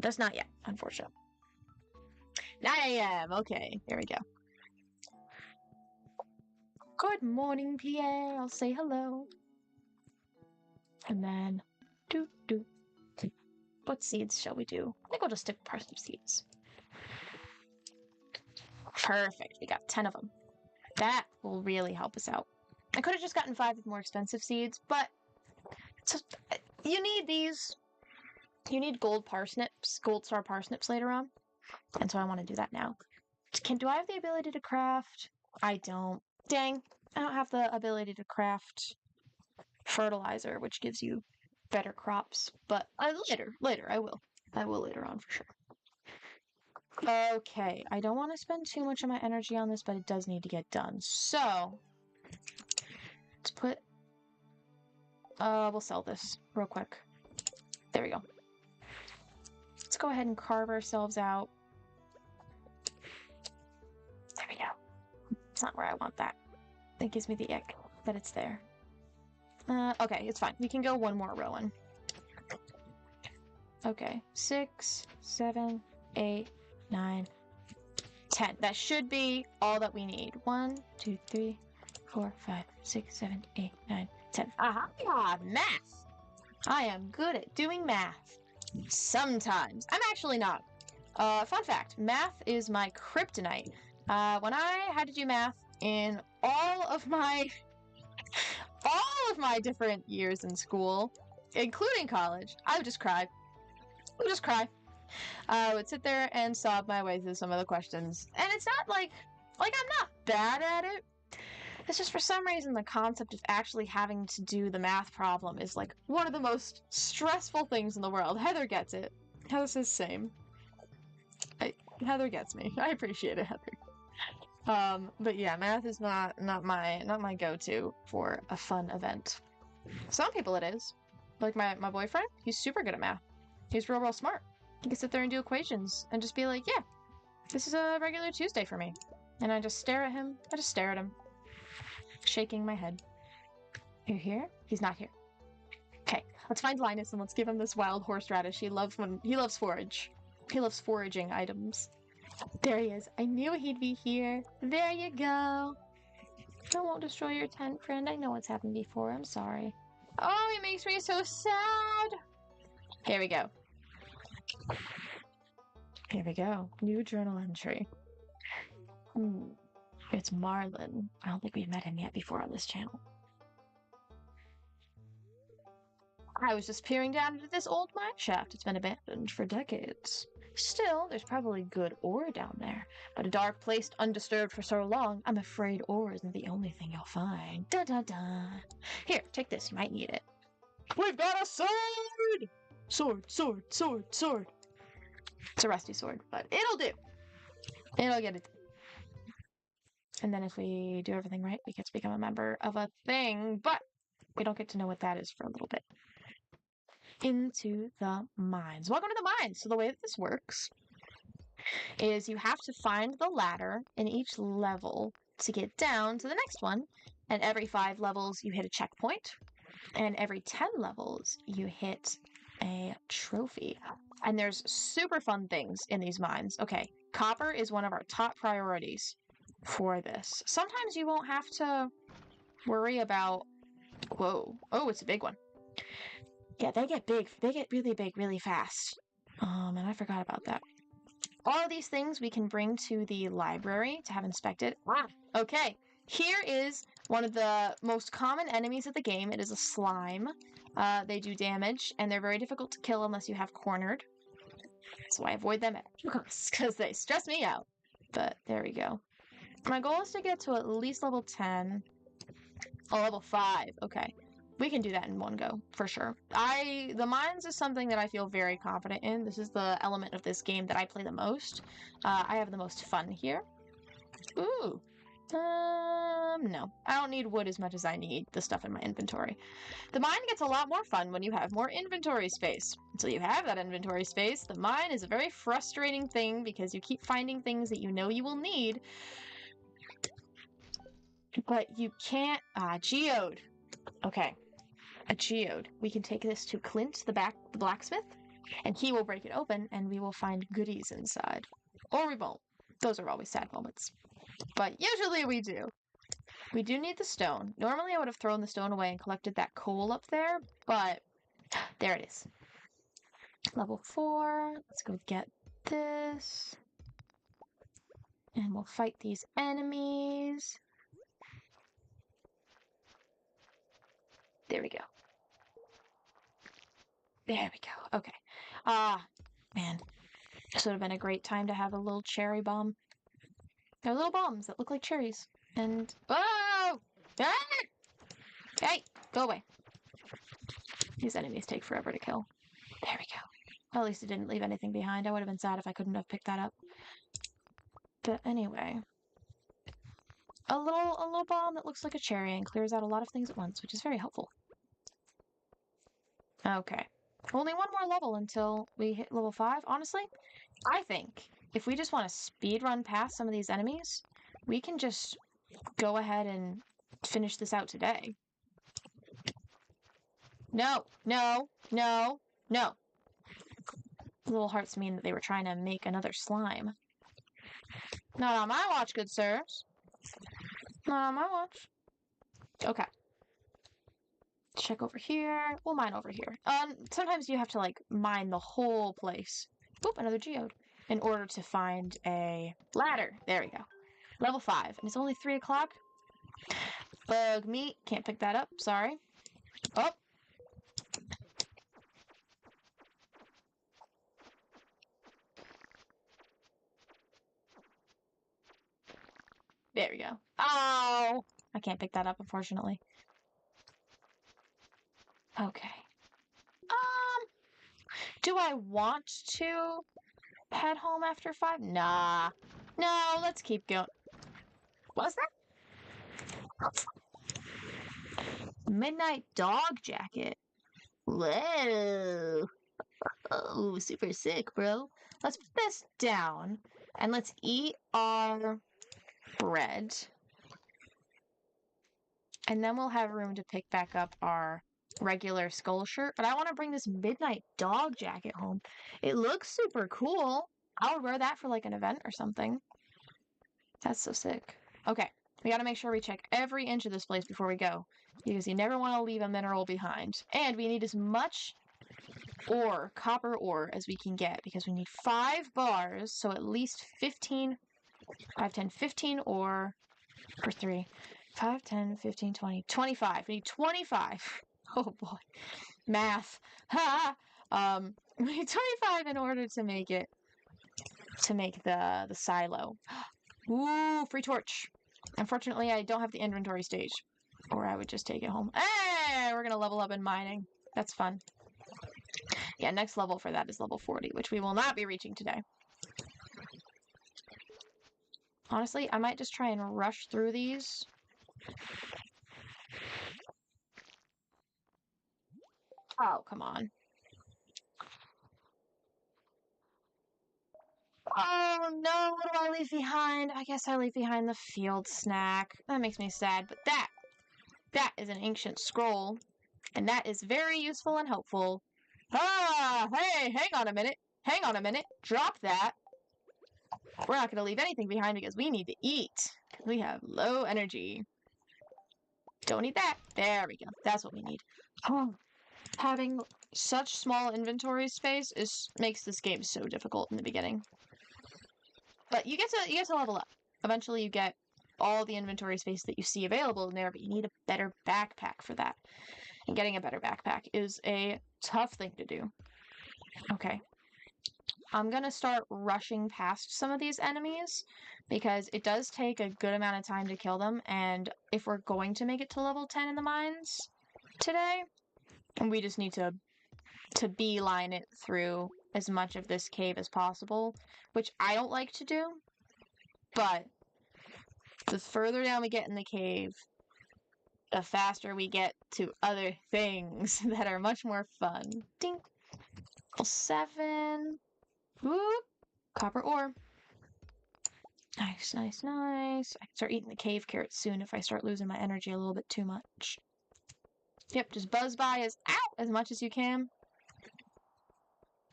Just not yet, unfortunately. 9 a.m. Okay, here we go. Good morning, Pierre. I'll say hello. And then, what seeds shall we do? I think we'll just stick with parsnip seeds. Perfect. We got 10 of them. That will really help us out. I could have just gotten 5 of the more expensive seeds, but you need these. You need gold parsnips, gold star parsnips later on. And so I want to do that now. Do I have the ability to craft? I don't. Dang. I don't have the ability to craft fertilizer, which gives you better crops. But later, I will. I will later on for sure. Okay, I don't want to spend too much of my energy on this, but it does need to get done. So, let's put We'll sell this real quick. There we go. Let's go ahead and carve ourselves out. There we go. It's not where I want that. That gives me the ick that it's there. Okay, it's fine. We can go one more row in. Okay, 6, 7, 8, 9, 10. That should be all that we need. 1, 2, 3, 4, 5, 6, 7, 8, 9, 10. Aha! Math! I am good at doing math. Sometimes. I'm actually not. Fun fact, math is my kryptonite. When I had to do math in all of my different years in school, including college, I would just cry. I would just cry. I would sit there and sob my way through some of the questions. And it's not like I'm not bad at it. It's just for some reason the concept of actually having to do the math problem is like one of the most stressful things in the world. Heather gets it. Heather says same. Heather gets me. I appreciate it, Heather. But yeah, math is not my go-to for a fun event. Some people it is. Like my boyfriend, he's super good at math. He's real smart. He can sit there and do equations and just be like, yeah, this is a regular Tuesday for me. And I just stare at him. I just stare at him. Shaking my head. You're here? He's not here. Okay, let's find Linus and let's give him this wild horseradish. He loves forage. He loves foraging items. There he is. I knew he'd be here. There you go. I won't destroy your tent, friend. I know what's happened before. I'm sorry. Oh, it makes me so sad. Here we go. Here we go. New journal entry. It's Marlin. I don't think we've met him yet before on this channel. I was just peering down into this old mine shaft. It's been abandoned for decades. Still, there's probably good ore down there. But a dark place undisturbed for so long, I'm afraid ore isn't the only thing you'll find. Da-da-da. Here, take this. You might need it. We've got a sword! Sword, sword, sword, sword. It's a rusty sword, but it'll do. It'll get it. And then if we do everything right, we get to become a member of a thing, but we don't get to know what that is for a little bit. Into the mines. Welcome to the mines. So the way that this works is you have to find the ladder in each level to get down to the next one. And every 5 levels, you hit a checkpoint. And every 10 levels, you hit a trophy. And there's super fun things in these mines. Okay, copper is one of our top priorities for this. Sometimes you won't have to worry about... Whoa. Oh, it's a big one. Yeah, they get big. They get really big really fast. And I forgot about that. All of these things we can bring to the library to have inspected. Okay, here is one of the most common enemies of the game. It is a slime. They do damage, and they're very difficult to kill unless you have cornered. So I avoid them at all costs, because they stress me out. But there we go. My goal is to get to at least level 10. Oh, level 5. Okay. We can do that in one go, for sure. The mines is something that I feel very confident in. This is the element of this game that I play the most. I have the most fun here. Ooh. No. I don't need wood as much as I need the stuff in my inventory. The mine gets a lot more fun when you have more inventory space. Until you have that inventory space, the mine is a very frustrating thing because you keep finding things that you know you will need. But you can't... geode. Okay. A geode. We can take this to Clint, the blacksmith, and he will break it open, and we will find goodies inside. Or we won't. Those are always sad moments. But usually we do. We do need the stone. Normally I would have thrown the stone away and collected that coal up there, but there it is. Level 4. Let's go get this. And we'll fight these enemies. There we go. There we go. Okay. Man. This would have been a great time to have a little cherry bomb. They're little bombs that look like cherries. And... Oh! Ah! Hey! Go away. These enemies take forever to kill. There we go. Well, at least it didn't leave anything behind. I would have been sad if I couldn't have picked that up. But anyway. A little bomb that looks like a cherry and clears out a lot of things at once, which is very helpful. Okay. Only one more level until we hit level 5. Honestly, I think if we just want to speed run past some of these enemies, we can just go ahead and finish this out today. No, no, no, no. Little hearts mean that they were trying to make another slime. Not on my watch, good sirs. Not on my watch. Okay. Check over here. We'll mine over here. Sometimes you have to, like, mine the whole place. Oop, another geode. In order to find a ladder. There we go. Level 5. And it's only 3 o'clock. Bug meat. Can't pick that up. Sorry. Oh. There we go. Oh! I can't pick that up, unfortunately. Okay. Do I want to head home after 5? Nah. No, let's keep going. What's that? Midnight dog jacket. Whoa. Oh, super sick, bro. Let's put this down and let's eat our bread. And then we'll have room to pick back up our regular skull shirt. But I want to bring this midnight dog jacket home. It looks super cool. I would wear that for like an event or something. That's so sick. Okay, we gotta make sure we check every inch of this place before we go. Because you never want to leave a mineral behind. And we need as much ore, copper ore, as we can get. Because we need 5 bars, so at least 15, 5, 10, 15 ore for 3. 5, 10, 15, 20, 25. We need 25. Oh boy. Math. Ha! We need 25 in order to make it, to make the silo. Ooh, free torch. Unfortunately, I don't have the inventory stage, or I would just take it home. Hey, we're gonna level up in mining. That's fun. Yeah, next level for that is level 40, which we will not be reaching today. Honestly, I might just try and rush through these. Oh, come on. Oh no, what do I leave behind? I guess I leave behind the field snack. That makes me sad, but that is an ancient scroll, and that is very useful and helpful. Ah, hey, hang on a minute. Hang on a minute. Drop that. We're not going to leave anything behind because we need to eat. We have low energy. Don't eat that. There we go. That's what we need. Oh, having such small inventory space makes this game so difficult in the beginning. But you get to level up. Eventually you get all the inventory space that you see available in there, but you need a better backpack for that. And getting a better backpack is a tough thing to do. Okay. I'm gonna start rushing past some of these enemies because it does take a good amount of time to kill them, and if we're going to make it to level 10 in the mines today, we just need to beeline it through as much of this cave as possible, which I don't like to do, but the further down we get in the cave, the faster we get to other things that are much more fun. Ding! Level 7. Whoop! Copper ore. Nice, nice, nice. I can start eating the cave carrots soon if I start losing my energy a little bit too much. Yep, just buzz by as much as you can.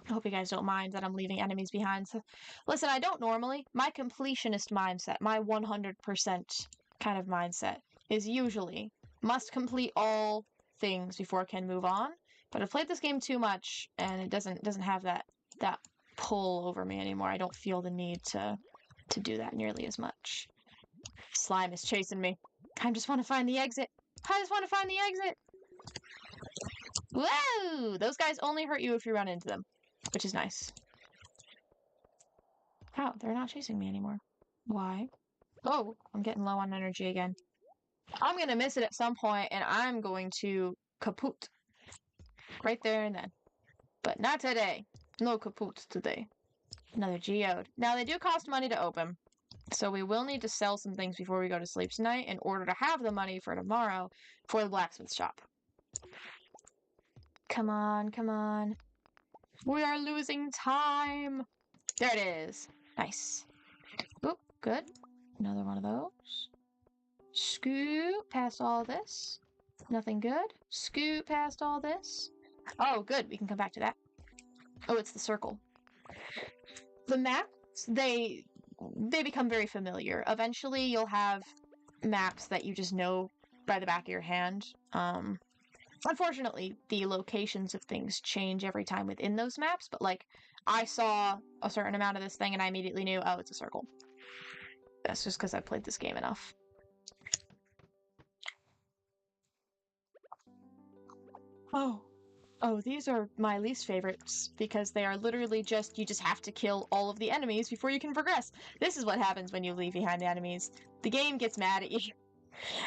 I hope you guys don't mind that I'm leaving enemies behind. So, listen, I don't normally. My completionist mindset, my 100% kind of mindset, is usually must complete all things before I can move on. But I've played this game too much, and it doesn't have that pull over me anymore. I don't feel the need to do that nearly as much. Slime is chasing me. I just want to find the exit. I just want to find the exit. Whoa! Those guys only hurt you if you run into them, which is nice. Wow, they're not chasing me anymore. Why? Oh, I'm getting low on energy again. I'm going to miss it at some point, and I'm going to kaput. Right there and then. But not today. No kaput today. Another geode. Now, they do cost money to open, so we will need to sell some things before we go to sleep tonight in order to have the money for tomorrow for the blacksmith shop. Come on, come on. We are losing time. There it is. Nice. Oop, good. Another one of those. Scoot past all this. Nothing good. Scoot past all this. Oh, good. We can come back to that. Oh, it's the circle. The maps, they become very familiar. Eventually, you'll have maps that you just know by the back of your hand. Unfortunately, the locations of things change every time within those maps, but like, I saw a certain amount of this thing and I immediately knew, oh, it's a circle. That's just because I've played this game enough. Oh, these are my least favorites because they are literally just, you just have to kill all of the enemies before you can progress. This is what happens when you leave behind enemies. The game gets mad at you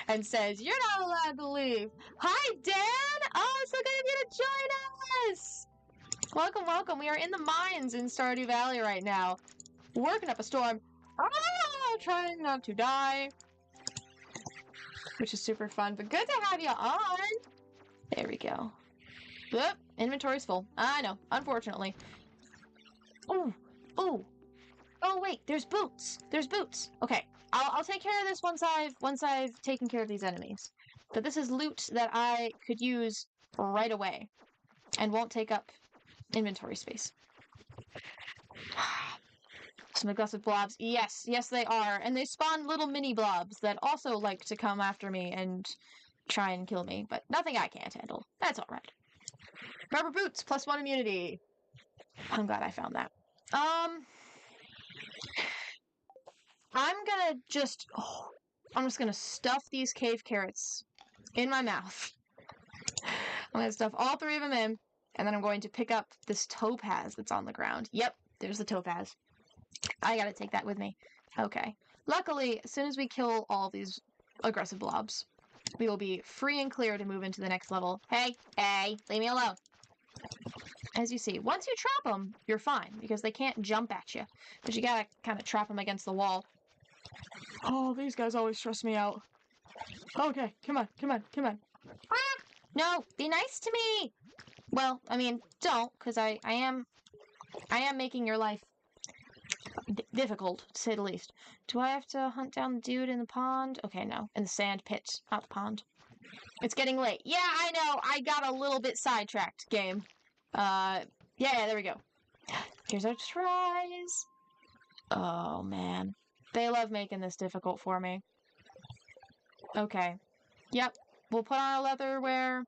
and says, you're not allowed to leave. Hi, Dan! Oh, it's so good of you to join us! Welcome, welcome. We are in the mines in Stardew Valley right now. Working up a storm. Trying not to die. Which is super fun, but good to have you on! There we go. Oop, inventory's full. I know, unfortunately. Ooh, ooh. Oh wait, there's boots. There's boots. Okay, I'll take care of this once I've taken care of these enemies. But this is loot that I could use right away, and won't take up inventory space. Some aggressive blobs. Yes, yes they are, and they spawn little mini blobs that also like to come after me and try and kill me, but nothing I can't handle. That's alright. Rubber boots, +1 immunity. I'm glad I found that. I'm just gonna stuff these cave carrots in my mouth. I'm gonna stuff all 3 of them in, and then I'm going to pick up this topaz that's on the ground. Yep, there's the topaz. I gotta take that with me. Okay. Luckily, as soon as we kill all these aggressive blobs, we will be free and clear to move into the next level. Hey, leave me alone. As you see, once you trap them, you're fine, because they can't jump at you. But you gotta kind of trap them against the wall. Oh, these guys always stress me out. Okay, come on. Ah! No, be nice to me! Well, I mean, don't, because I am making your life difficult, to say the least. Do I have to hunt down the dude in the pond? Okay, no. In the sand pit, not the pond. It's getting late. Yeah, I know. I got a little bit sidetracked, game. Yeah, there we go. Here's our tries. Oh, man. They love making this difficult for me. Okay. Yep. We'll put on our leather wear.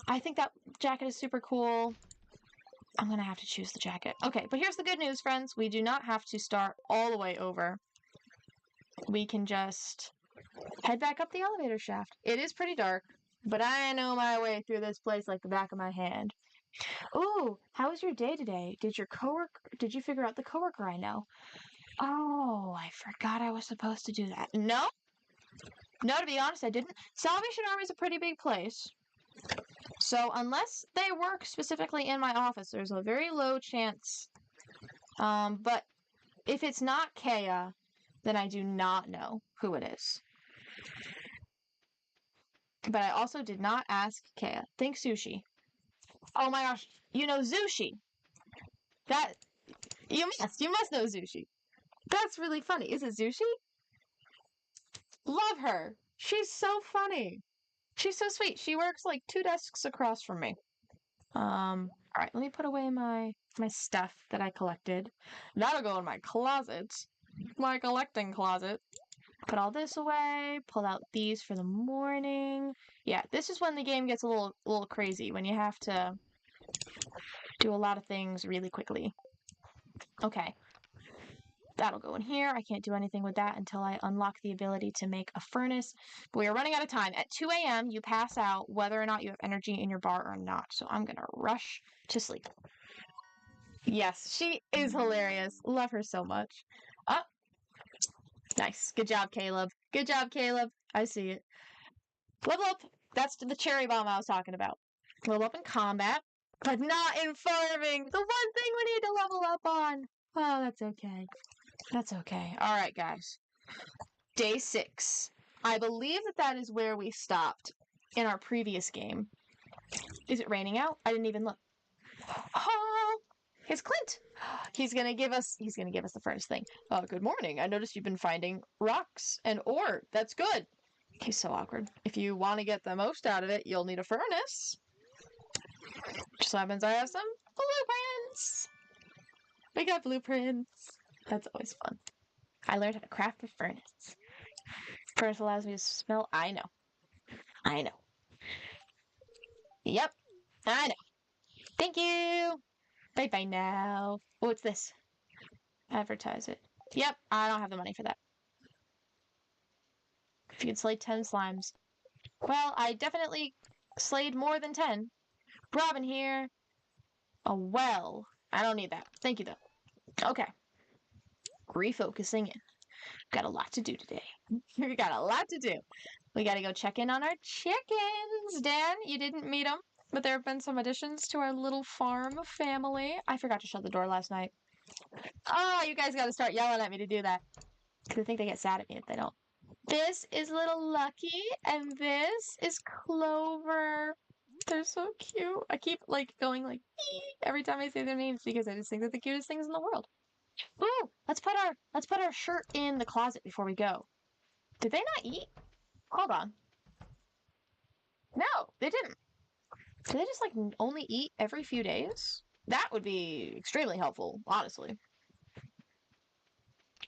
I think that jacket is super cool. I'm gonna have to choose the jacket. Okay, but here's the good news, friends. We do not have to start all the way over. We can just head back up the elevator shaft. It is pretty dark, but I know my way through this place like the back of my hand. Ooh, how was your day today? Did you figure out the coworker I know? Oh, I forgot I was supposed to do that. No, to be honest, I didn't. Salvation Army's a pretty big place. So unless they work specifically in my office, there's a very low chance. But if it's not Kea, then I do not know who it is. But I also did not ask Kea. Think sushi. Oh my gosh, you know Zushi. You must know Zushi. That's really funny. Is it Zushi? Love her. She's so funny. She's so sweet. She works like 2 desks across from me. Alright, let me put away my stuff that I collected. That'll go in my closet. My collecting closet. Put all this away, pull out these for the morning. Yeah, this is when the game gets a little crazy, when you have to do a lot of things really quickly. Okay. That'll go in here. I can't do anything with that until I unlock the ability to make a furnace. But we are running out of time. At 2 a.m., you pass out whether or not you have energy in your bar or not. So I'm going to rush to sleep. Yes, she is hilarious. Love her so much. Oh, nice. Good job, Caleb. Good job, Caleb. I see it. Level up. That's the cherry bomb I was talking about. Level up in combat, but not in farming. The one thing we need to level up on. Oh, that's okay. That's okay. All right, guys. Day 6. I believe that is where we stopped in our previous game. Is it raining out? I didn't even look. Oh, it's Clint. He's gonna give us the first thing. Good morning. I noticed you've been finding rocks and ore. That's good. He's so awkward. If you want to get the most out of it, you'll need a furnace. Just so happens I have some blueprints. We got blueprints. That's always fun. I learned how to craft a furnace. Furnace allows me to smell. I know. Yep. I know. Thank you. Bye-bye now. What's this? Advertise it. Yep. I don't have the money for that. If you could slay 10 slimes. Well, I definitely slayed more than 10. Robin here. A well. I don't need that. Thank you, though. Okay. Refocusing in. Got a lot to do today. We got a lot to do. We gotta go check in on our chickens. Dan, you didn't meet them, but there have been some additions to our little farm family. I forgot to shut the door last night. Oh, you guys gotta start yelling at me to do that. Because I think they get sad at me if they don't. This is little Lucky, and this is Clover. They're so cute. I keep going every time I say their names because I just think they're the cutest things in the world. Ooh, let's put our shirt in the closet before we go. Did they not eat? Hold on. No, they didn't. Do they just only eat every few days? That would be extremely helpful, honestly.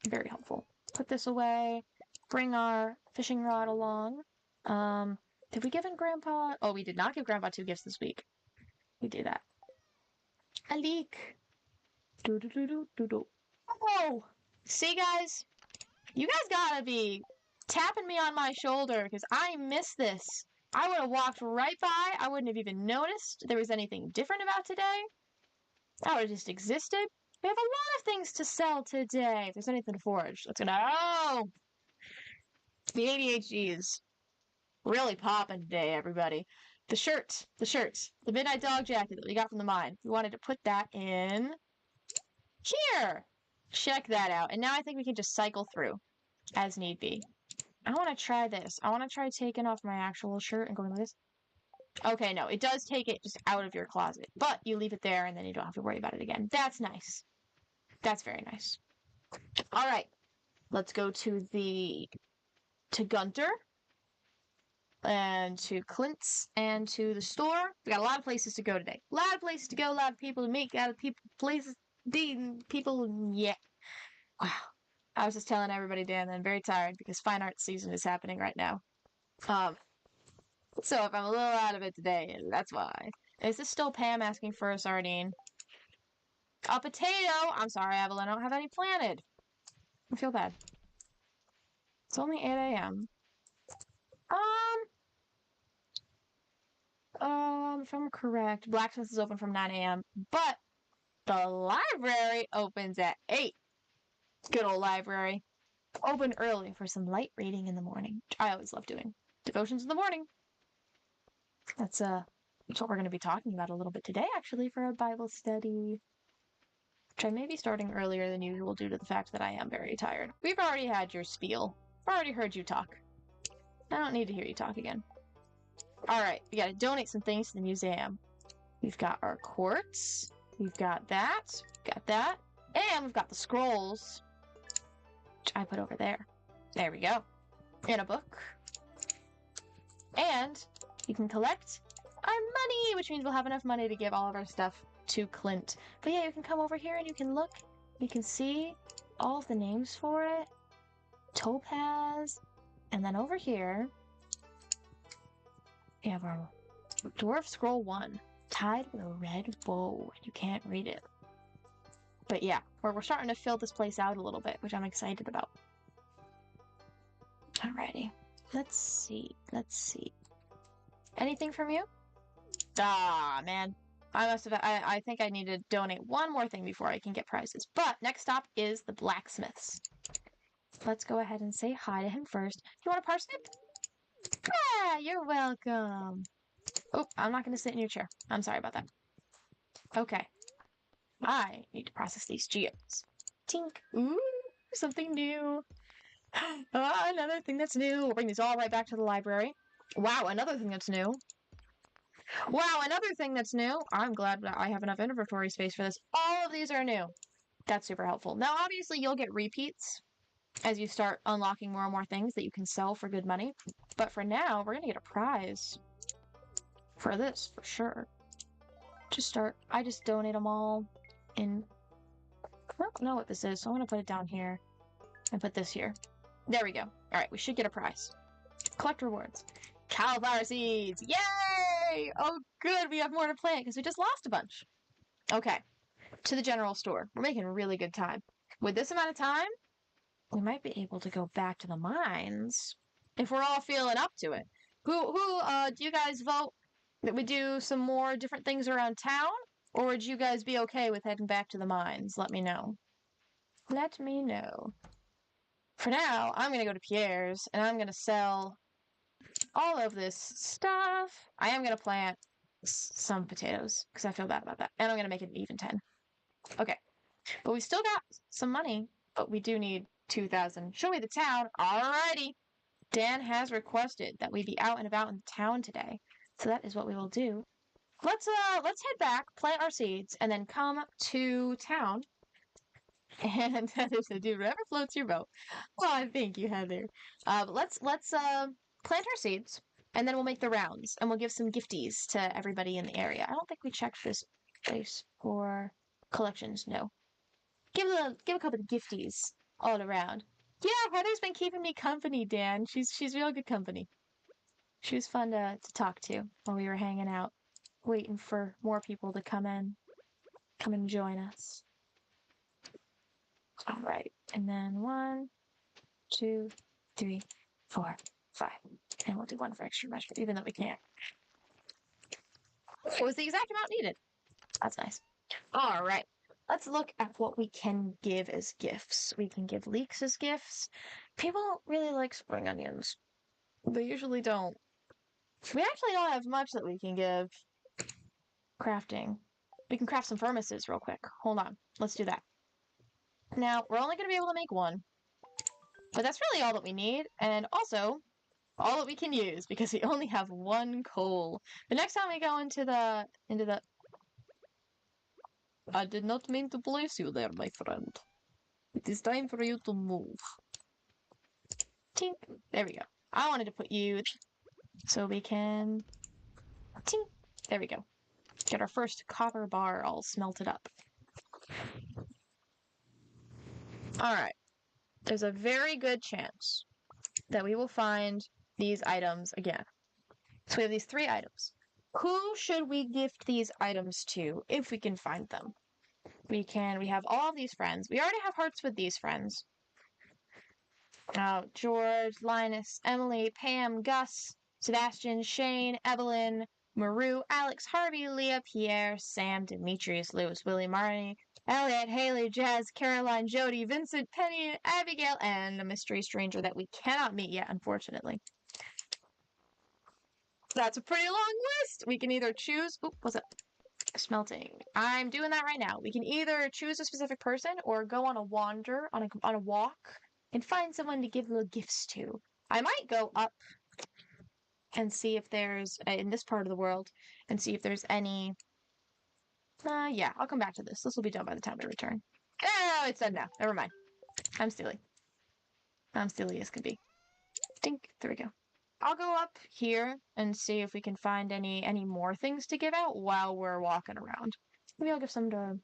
Very helpful. Put this away. Bring our fishing rod along. Did we give Grandpa? Oh, we did not give Grandpa 2 gifts this week. We do that. A leak. Do do do do do do. Oh, see, guys, you guys gotta be tapping me on my shoulder because I miss this. I would have walked right by. I wouldn't have even noticed there was anything different about today. I would have just existed. We have a lot of things to sell today. If there's anything forged, let's go. Oh, the ADHD is really popping today, everybody. The shirts, the Midnight Dog jacket that we got from the mine. We wanted to put that in here. Check that out. And now I think we can just cycle through as need be. I want to try this. I want to try taking off my actual shirt and going like this. Okay, no, it does take it just out of your closet, but you leave it there and then you don't have to worry about it again. That's nice. That's very nice. All right, let's go to Gunter and to Clint's and to the store. We got a lot of places to go today. A lot of places to go, a lot of people to meet, a lot of places, people, yeah. Wow. I was just telling everybody, Dan, that I'm very tired because fine arts season is happening right now. So if I'm a little out of it today, that's why. Is this still Pam asking for a sardine? A potato! I'm sorry, Evelyn, I don't have any planted. I feel bad. It's only 8 a.m. If I'm correct, Blacksmith is open from 9 a.m., but the library opens at 8. Good old library. Open early for some light reading in the morning, which I always love doing. Devotions in the morning. That's what we're going to be talking about a little bit today, actually, for a Bible study. Which I may be starting earlier than usual due to the fact that I am very tired. We've already had your spiel. I've already heard you talk. I don't need to hear you talk again. Alright, we gotta donate some things to the museum. We've got our quartz. We've got that. And we've got the scrolls. Which I put over there. There we go. In a book. And you can collect our money, which means we'll have enough money to give all of our stuff to Clint. But yeah, you can come over here and you can look. You can see all of the names for it. Topaz. And then over here, we have our Dwarf Scroll 1, tied with a red bow. You can't read it. But yeah, we're starting to fill this place out a little bit, which I'm excited about. Alrighty. Let's see. Anything from you? Ah, man. I think I need to donate one more thing before I can get prizes. But next stop is the blacksmiths. Let's go ahead and say hi to him first. You want a parsnip? Yeah, you're welcome. Oh, I'm not going to sit in your chair. I'm sorry about that. Okay. I need to process these geodes. Tink. Ooh, something new. Another thing that's new. We'll bring these all right back to the library. Wow, another thing that's new. Wow, another thing that's new. I'm glad that I have enough inventory space for this. All of these are new. That's super helpful. Now, obviously, you'll get repeats as you start unlocking more and more things that you can sell for good money. But for now, we're going to get a prize for this, for sure. I just donate them all in, I don't know what this is, so I'm going to put it down here and put this here. There we go. All right, we should get a prize. Collect rewards. Cauliflower seeds! Yay! Oh, good, we have more to plant because we just lost a bunch. Okay, to the general store. We're making really good time. With this amount of time, we might be able to go back to the mines if we're all feeling up to it. Do you guys vote that we do some more different things around town? Or would you guys be okay with heading back to the mines? Let me know. Let me know. For now, I'm gonna go to Pierre's and I'm gonna sell all of this stuff. I am gonna plant some potatoes because I feel bad about that. And I'm gonna make it an even 10. Okay. But we still got some money, but we do need 2,000. Show me the town. Alrighty. Dan has requested that we be out and about in town today. So that is what we will do. Let's head back, plant our seeds, and then come to town. And that is to do whatever floats your boat. Well, thank you, Heather. But let's plant our seeds, and then we'll make the rounds, and we'll give some gifties to everybody in the area. I don't think we checked this place for collections. No. Give a couple of gifties all around. Yeah, Heather's been keeping me company, Dan. She's real good company. She was fun to talk to while we were hanging out, waiting for more people to come and join us. All right, and then 1, 2, 3, 4, 5, and we'll do 1 for extra measure, even though we can't. It was the exact amount needed. That's nice. All right. Let's look at what we can give as gifts. We can give leeks as gifts. People really like spring onions. They usually don't. We actually don't have much that we can give. Crafting. We can craft some furnaces real quick. Hold on. Let's do that. Now, we're only going to be able to make 1. But that's really all that we need. And also, all that we can use because we only have 1 coal. The next time we go into the I did not mean to place you there, my friend. It is time for you to move. Tink. There we go. I wanted to put you so we can... Tink. There we go. Get our first copper bar all smelted up. Alright. There's a very good chance that we will find these items again. So we have these 3 items. Who should we gift these items to if we can find them? We have all of these friends. We already have hearts with these friends. George, Linus, Emily, Pam, Gus, Sebastian, Shane, Evelyn, Maru, Alex, Harvey, Leah, Pierre, Sam, Demetrius, Lewis, Willie, Marnie, Elliot, Haley, Jazz, Caroline, Jody, Vincent, Penny, Abigail, and a mystery stranger that we cannot meet yet, unfortunately. That's a pretty long list! We can either choose... Oop, what's up? Smelting. I'm doing that right now. We can either choose a specific person or go on a wander, on a walk, and find someone to give little gifts to. I might go up and see if there's, in this part of the world, and see if there's any... yeah, I'll come back to this. This will be done by the time we return. Oh, it's done now. Never mind. I'm silly. I'm silly as can be. Dink. There we go. I'll go up here and see if we can find any more things to give out while we're walking around. Maybe I'll give some to,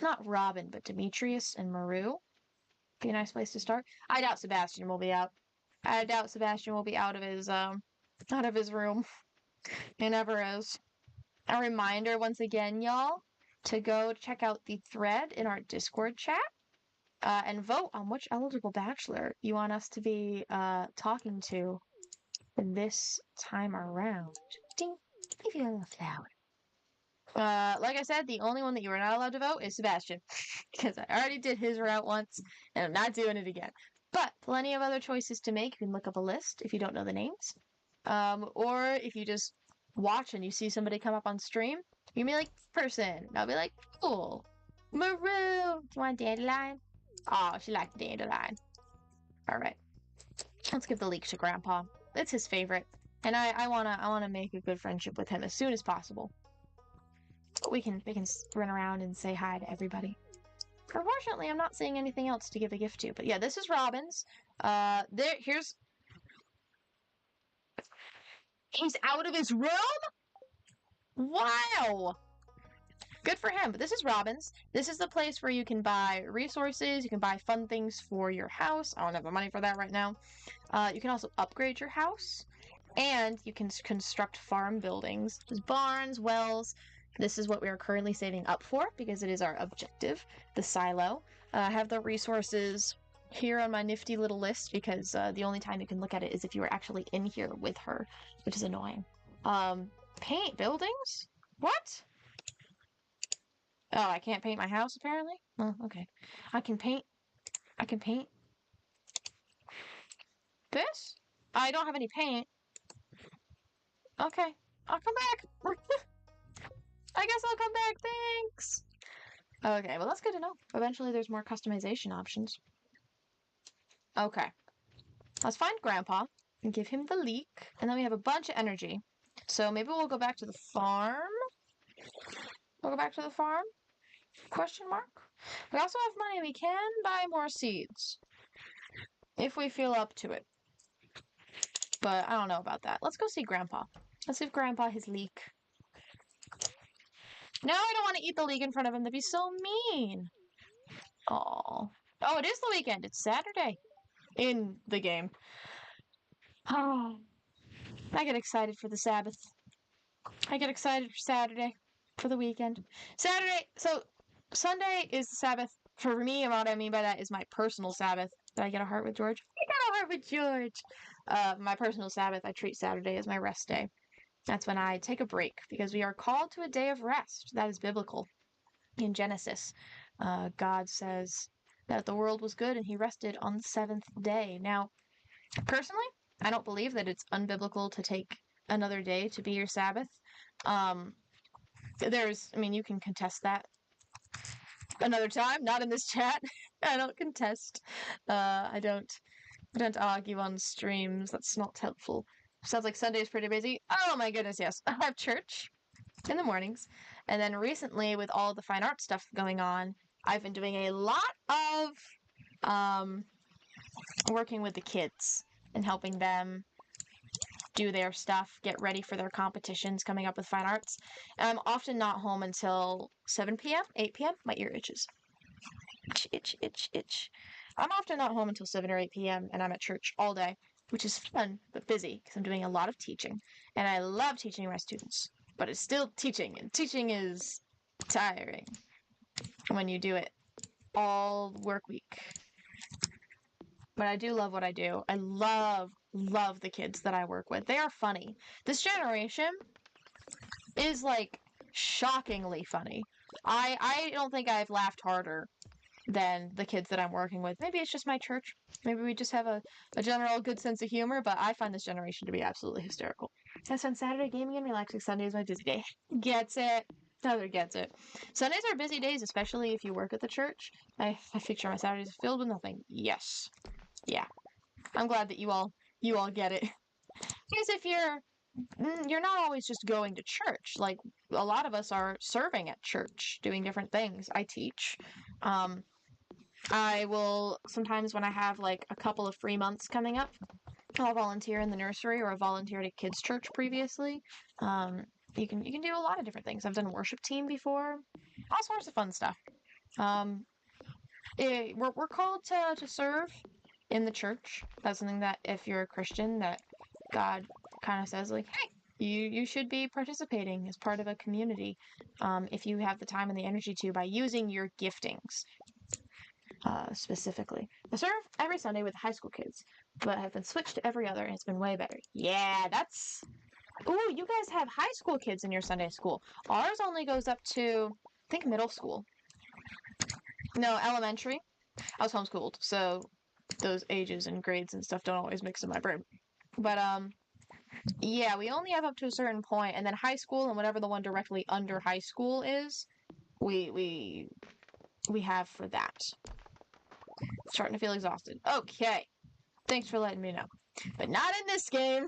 not Robin, but Demetrius and Maru. Be a nice place to start. I doubt Sebastian will be out. I doubt Sebastian will be out of his room. He never is. A reminder once again, y'all, to go check out the thread in our Discord chat and vote on which eligible bachelor you want us to be talking to this time around. Ding. Give you a little flower. Like I said, the only one that you are not allowed to vote is Sebastian. Because I already did his route once, and I'm not doing it again. But plenty of other choices to make. You can look up a list if you don't know the names. Or if you just watch and you see somebody come up on stream, you can be like, person. And I'll be like, cool. Maroon. Do you want a dandelion? Oh, she liked the dandelion. Alright. Let's give the leek to Grandpa. It's his favorite. And I wanna make a good friendship with him as soon as possible. We can run around and say hi to everybody. Unfortunately, I'm not seeing anything else to give a gift to. But yeah, this is Robin's. Here's he's out of his room. Wow. Good for him. But this is Robin's. This is the place where you can buy resources. You can buy fun things for your house. I don't have the money for that right now. You can also upgrade your house. And you can construct farm buildings. There's barns, wells. This is what we are currently saving up for because it is our objective, the silo. I have the resources here on my nifty little list because the only time you can look at it is if you are actually in here with her, which is annoying. Paint buildings? What? Oh, I can't paint my house apparently? Oh, okay. I can paint this? I don't have any paint. Okay. I'll come back. I guess I'll come back, thanks! Okay, well that's good to know. Eventually there's more customization options. Okay. Let's find Grandpa and give him the leek. And then we have a bunch of energy. So maybe we'll go back to the farm? We'll go back to the farm? Question mark? We also have money. We can buy more seeds. If we feel up to it. But I don't know about that. Let's go see Grandpa. Let's give Grandpa his leek. No, I don't want to eat the leek in front of him. That'd be so mean. Aww. Oh, it is the weekend. It's Saturday. In the game. Oh, I get excited for the Sabbath. I get excited for Saturday. For the weekend. Saturday, so Sunday is the Sabbath. For me, and what I mean by that is my personal Sabbath. Did I get a heart with George? I got a heart with George! My personal Sabbath, I treat Saturday as my rest day. That's when I take a break, because we are called to a day of rest. That is biblical. In Genesis, God says that the world was good and he rested on the seventh day. Now, personally, I don't believe that it's unbiblical to take another day to be your Sabbath. You can contest that another time, not in this chat. I don't contest. I don't argue on streams. That's not helpful. Sounds like Sunday's pretty busy. Oh my goodness, yes. I have church in the mornings. And then recently, with all the fine art stuff going on, I've been doing a lot of working with the kids and helping them do their stuff, get ready for their competitions coming up with fine arts. And I'm often not home until 7 p.m., 8 p.m. My ear itches. Itch, itch, itch. I'm often not home until 7 or 8 p.m. and I'm at church all day, which is fun but busy because I'm doing a lot of teaching. And I love teaching my students, but it's still teaching, and teaching is tiring when you do it all work week. But I do love what I do. I love the kids that I work with. They are funny. This generation is, like, shockingly funny. I don't think I've laughed harder than the kids that I'm working with. Maybe it's just my church. Maybe we just have a general good sense of humor, but I find this generation to be absolutely hysterical. I spend Saturday gaming and relaxing. Sunday is my busy day. Gets it. Tyler gets it. Sundays are busy days, especially if you work at the church. I picture my Saturdays filled with nothing. Yes. Yeah. I'm glad that you all get it. Because if you're not always just going to church. Like, a lot of us are serving at church, doing different things. I teach. I will, sometimes when I have, like, a couple of free months coming up, I'll volunteer in the nursery, or I've volunteered at kids' church previously. You can do a lot of different things. I've done worship team before. All sorts of fun stuff. We're called to serve in the church. That's something that, if you're a Christian, that God kind of says, like, hey, you should be participating as part of a community, if you have the time and the energy to, by using your giftings, specifically. I serve every Sunday with high school kids, but have been switched to every other, and it's been way better. Yeah, that's... Ooh, you guys have high school kids in your Sunday school. Ours only goes up to, I think, middle school. No, elementary. I was homeschooled, so those ages and grades and stuff don't always mix in my brain. But, yeah, we only have up to a certain point, and then high school and whatever the one directly under high school is, we have for that. Starting to feel exhausted. Okay. Thanks for letting me know. But not in this game.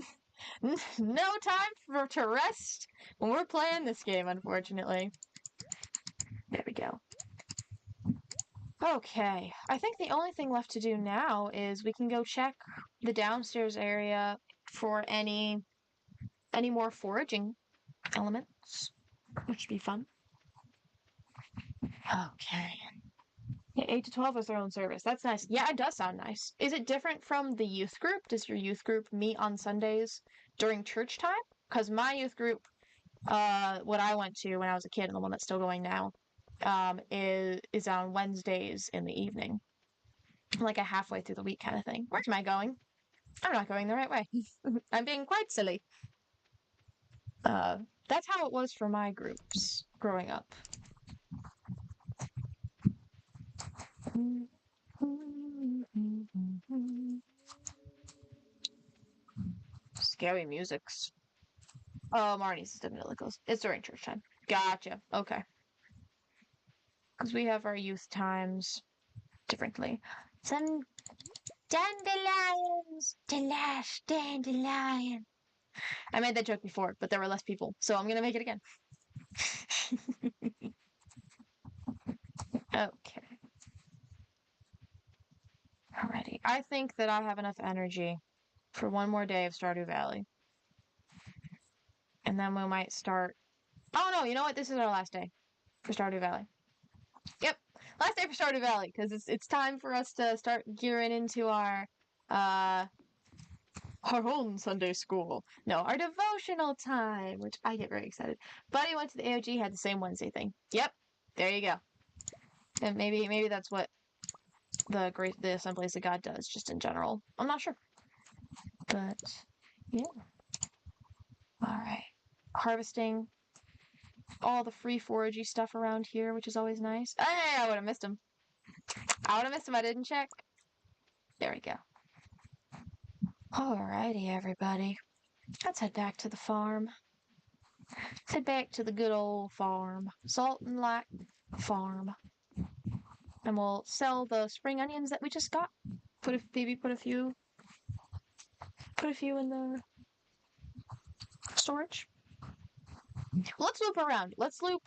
No time to rest when we're playing this game, unfortunately. There we go. Okay, I think the only thing left to do now is we can go check the downstairs area for any more foraging elements, which should be fun. Okay. Yeah, 8 to 12 is their own service. That's nice. Yeah, it does sound nice. Is it different from the youth group? Does your youth group meet on Sundays during church time? Because my youth group, what I went to when I was a kid and the one that's still going now, is on Wednesdays in the evening. Like a halfway through the week kind of thing. Where am I going? I'm not going the right way. I'm being quite silly. That's how it was for my groups growing up. Scary musics. Oh, Marnie's is definitely close. It's during church time. Gotcha. Okay. Because we have our youth times differently. Some dandelions! Delash dandelion! I made that joke before, but there were less people, so I'm gonna make it again. Okay. Alrighty. I think that I have enough energy for one more day of Stardew Valley. And then we might start. Oh no, you know what? This is our last day for Stardew Valley. Yep, last day for Stardew Valley because it's time for us to start gearing into uh our own Sunday school. No, our devotional time, which I get very excited. Buddy went to the AOG, had the same Wednesday thing. Yep, there you go. And maybe that's what the Assemblies of God does, just in general. I'm not sure, but yeah. All right, harvesting all the free foragey stuff around here, which is always nice. Hey, I would have missed him. I would have missed him. I didn't check. There we go. Alrighty, everybody. Let's head back to the farm. Let's head back to the good old farm. Salt and Light Farm. And we'll sell the spring onions that we just got. Maybe put a few in the storage. Let's loop around. Let's loop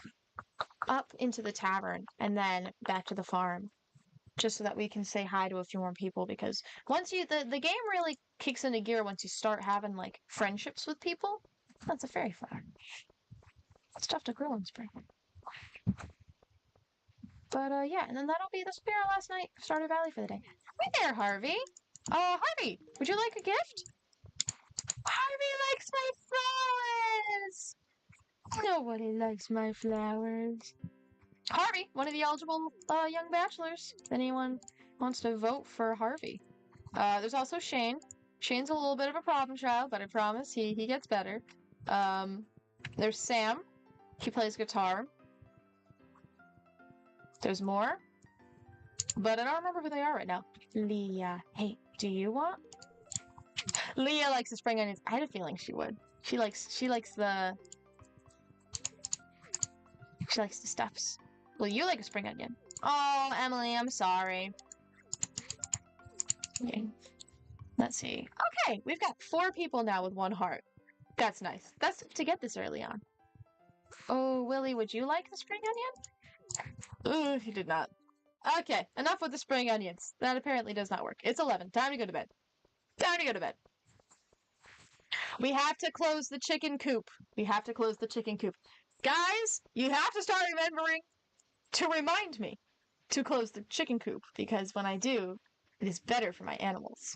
up into the tavern and then back to the farm. Just so that we can say hi to a few more people, because once the game really kicks into gear once you start having like friendships with people. That's a fairy flower. Stuff to grow in spring. But yeah, and then this will be our last night of Stardew Valley for the day. Hey there, Harvey. Harvey, would you like a gift? Harvey likes my flowers. Nobody likes my flowers. Harvey, one of the eligible young bachelors. If anyone wants to vote for Harvey. There's also Shane. Shane's a little bit of a problem child, but I promise he gets better. There's Sam. He plays guitar. There's more. But I don't remember who they are right now. Leah. Hey, do you want? Leah likes the spring onions. I had a feeling she would. She likes the stuffs. Well, you like a spring onion. Oh, Emily, I'm sorry. Okay. Let's see. Okay, we've got 4 people now with 1 heart. That's nice. That's to get this early on. Oh, Willie, would you like the spring onion? Ooh, he did not. Okay, enough with the spring onions. That apparently does not work. It's 11. Time to go to bed. Time to go to bed. We have to close the chicken coop. We have to close the chicken coop. Guys, you have to start remembering to remind me to close the chicken coop, because when I do, it is better for my animals.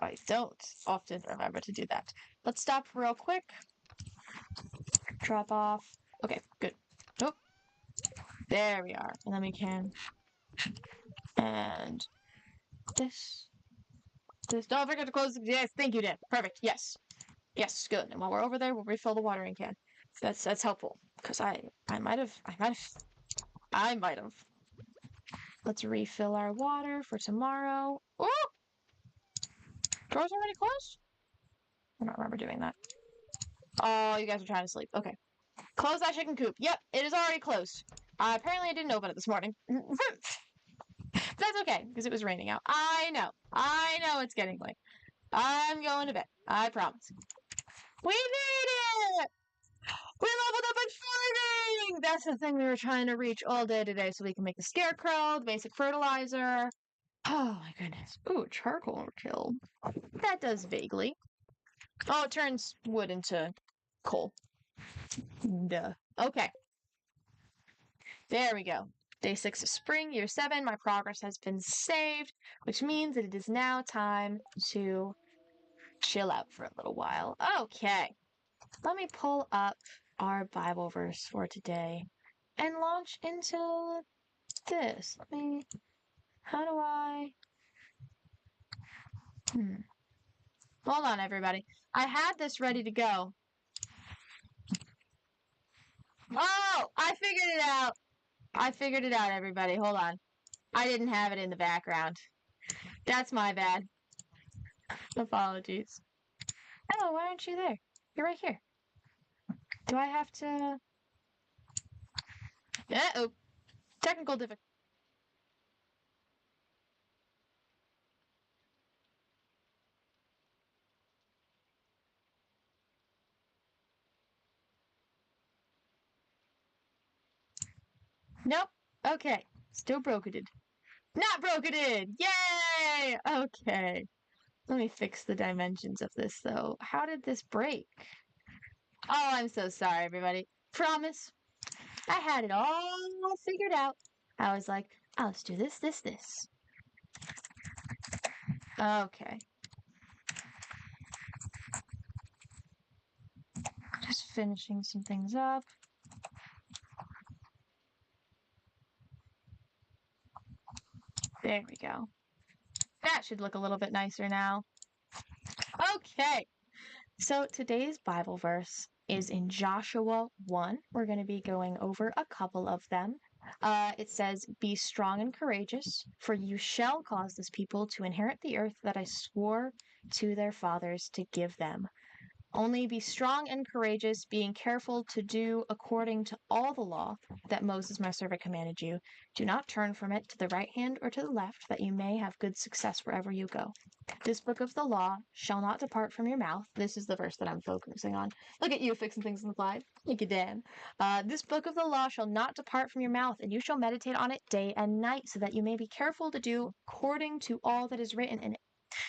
I don't often remember to do that. Let's stop real quick. Drop off. Okay, good. Oh, there we are. And then we can... And... This... Don't forget to close the... Yes, thank you, Dan. Perfect. Yes. Yes, good. And while we're over there, we'll refill the watering can. That's helpful. Because I might have... Let's refill our water for tomorrow. Oh! Door's already closed? I don't remember doing that. Oh, you guys are trying to sleep. Okay. Close that chicken coop. Yep, it is already closed. Apparently I didn't open it this morning. That's okay, because it was raining out. I know it's getting late. I'm going to bed. I promise. We made it! We leveled up at farming! That's the thing we were trying to reach all day today so we can make the scarecrow, the basic fertilizer. Oh my goodness. Ooh, charcoal kill. That does vaguely. Oh, it turns wood into coal. Duh. Okay. There we go. Day 6 of spring, year 7. My progress has been saved, which means that it is now time to chill out for a little while. Okay. Let me pull up our Bible verse for today and launch into this. How do I? Hold on, everybody. I had this ready to go. Oh, I figured it out. I figured it out, everybody. Hold on. I didn't have it in the background. That's my bad. Apologies. Oh, why aren't you there? You're right here. Do I have to... Uh-oh. Technical difficulty. Nope. Okay. Still broketed. Not broketed! Yay! Okay. Let me fix the dimensions of this, though. How did this break? Oh, I'm so sorry, everybody. Promise. I had it all figured out. I was like, oh, let's do this, this, this. Okay. Just finishing some things up. There we go. That should look a little bit nicer now. Okay. So today's Bible verse is in Joshua 1. We're going to be going over a couple of them. It says, "Be strong and courageous, for you shall cause this people to inherit the earth that I swore to their fathers to give them. Only be strong and courageous, being careful to do according to all the law that Moses my servant commanded you. Do not turn from it to the right hand or to the left, that you may have good success wherever you go. This book of the law shall not depart from your mouth." This is the verse that I'm focusing on. Look at you fixing things on the fly. Thank you, Dan. "This book of the law shall not depart from your mouth, and you shall meditate on it day and night, so that you may be careful to do according to all that is written in it.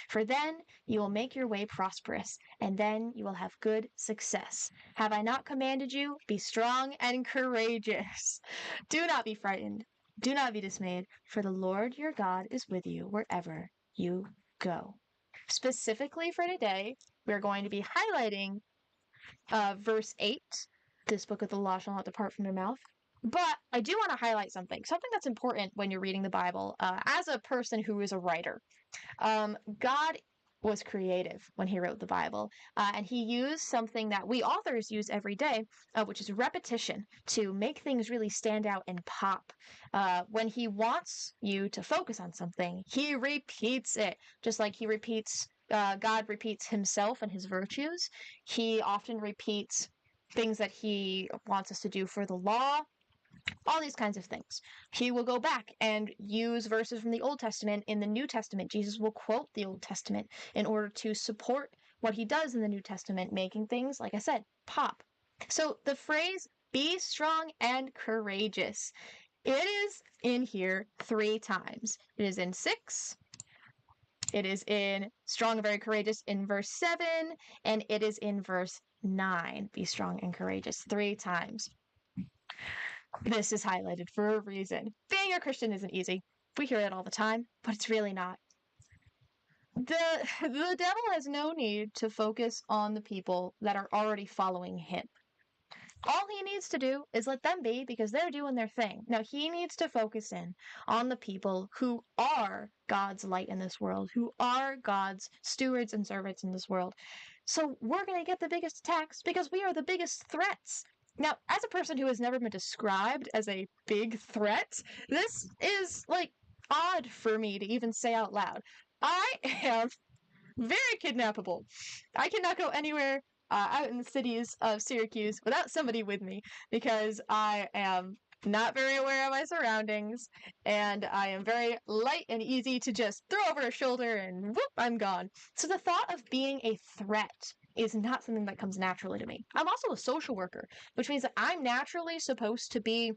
For then you will make your way prosperous, and then you will have good success. Have I not commanded you? Be strong and courageous. Do not be frightened. Do not be dismayed, for the Lord your God is with you wherever you go." Specifically for today, we're going to be highlighting verse 8. "This book of the law shall not depart from your mouth." But I do want to highlight something that's important when you're reading the Bible. As a person who is a writer, God was creative when he wrote the Bible, and he used something that we authors use every day, which is repetition, to make things really stand out and pop. When he wants you to focus on something, he repeats it, just like God repeats himself and his virtues. He often repeats things that he wants us to do for the law, all these kinds of things. He will go back and use verses from the Old Testament in the New Testament. Jesus will quote the Old Testament in order to support what he does in the New Testament, making things, like I said, pop. So the phrase, "be strong and courageous," it is in here 3 times. It is in 6. It is in strong and very courageous in verse 7, and it is in verse 9. Be strong and courageous 3 times. This is highlighted for a reason. Being a Christian isn't easy. We hear it all the time, but it's really not. The devil has no need to focus on the people that are already following him. All he needs to do is let them be, because they're doing their thing. Now, he needs to focus in on the people who are God's light in this world, who are God's stewards and servants in this world. So we're going to get the biggest attacks because we are the biggest threats. Now, as a person who has never been described as a big threat, this is, odd for me to even say out loud. I am very kidnappable. I cannot go anywhere out in the cities of Syracuse without somebody with me, because I am not very aware of my surroundings, and I am very light and easy to just throw over a shoulder and whoop, I'm gone. So the thought of being a threat is not something that comes naturally to me. I'm also a social worker, which means that I'm naturally supposed to be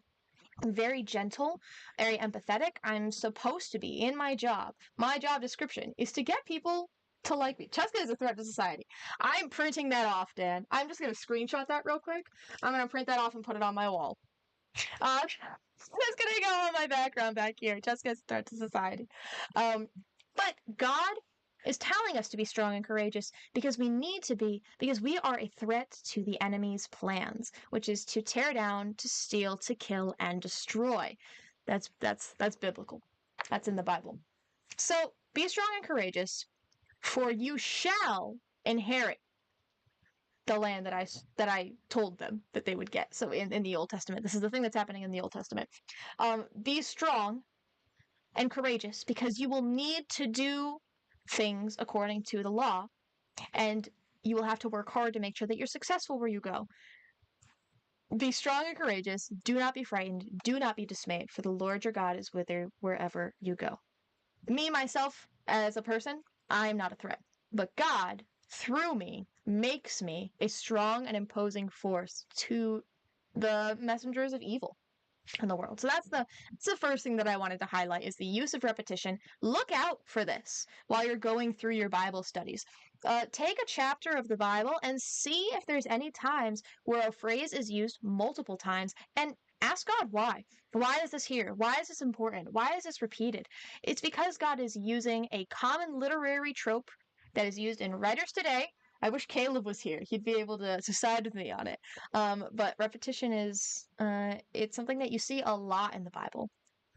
very gentle, very empathetic. I'm supposed to be in my job. My job description is to get people to like me. Chesca is a threat to society. I'm printing that off, Dan. I'm just going to screenshot that real quick. I'm going to print that off and put it on my wall. That's going to go on my background back here. Chesca is a threat to society. But God is telling us to be strong and courageous because we need to be, because we are a threat to the enemy's plans, which is to tear down, to steal, to kill, and destroy. That's biblical. That's in the Bible. So be strong and courageous, for you shall inherit the land that I told them that they would get. So in the Old Testament, this is the thing that's happening in the Old Testament. Be strong and courageous, because you will need to do things according to the law, and you will have to work hard to make sure that you're successful where you go. Be strong and courageous. Do not be frightened. Do not be dismayed, for the Lord your God is with you wherever you go. Me, myself, as a person, I'm not a threat. But God, through me, makes me a strong and imposing force to the messengers of evil in the world. So that's the first thing that I wanted to highlight, is the use of repetition. Look out for this while you're going through your Bible studies. Take a chapter of the Bible and see if there's any times where a phrase is used multiple times, and ask God why. Why is this here? Why is this important? Why is this repeated? It's because God is using a common literary trope that is used in writers today. I wish Caleb was here. He'd be able to side with me on it. But repetition is it's something that you see a lot in the Bible.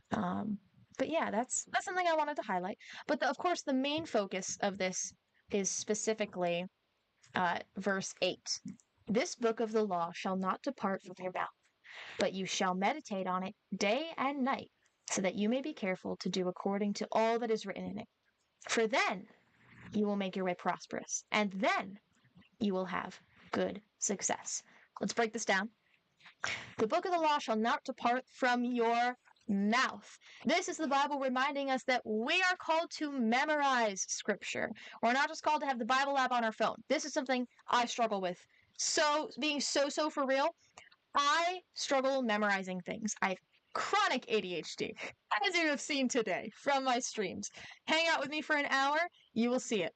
But yeah, that's something I wanted to highlight. But of course, the main focus of this is specifically verse 8. This book of the law shall not depart from your mouth, but you shall meditate on it day and night, so that you may be careful to do according to all that is written in it. For then you will make your way prosperous, and then you will have good success. Let's break this down. The book of the law shall not depart from your mouth. This is the Bible reminding us that we are called to memorize scripture. We're not just called to have the Bible app on our phone. This is something I struggle with. So, being so for real, I struggle memorizing things. I have chronic ADHD, as you have seen today from my streams. Hang out with me for an hour, you will see it.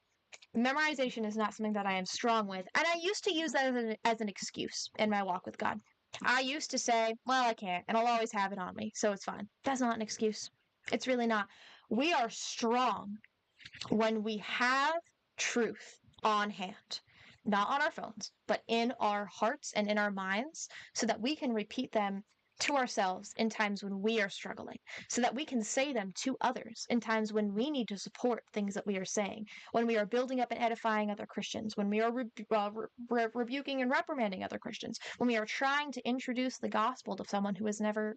Memorization is not something that I am strong with, and I used to use that as an excuse in my walk with God. I used to say, well, I can't, and I'll always have it on me, so it's fine. That's not an excuse. It's really not. We are strong when we have truth on hand, not on our phones, but in our hearts and in our minds, so that we can repeat them to ourselves in times when we are struggling, so that we can say them to others in times when we need to support things that we are saying, when we are building up and edifying other Christians, when we are rebuking and reprimanding other Christians, when we are trying to introduce the gospel to someone who has never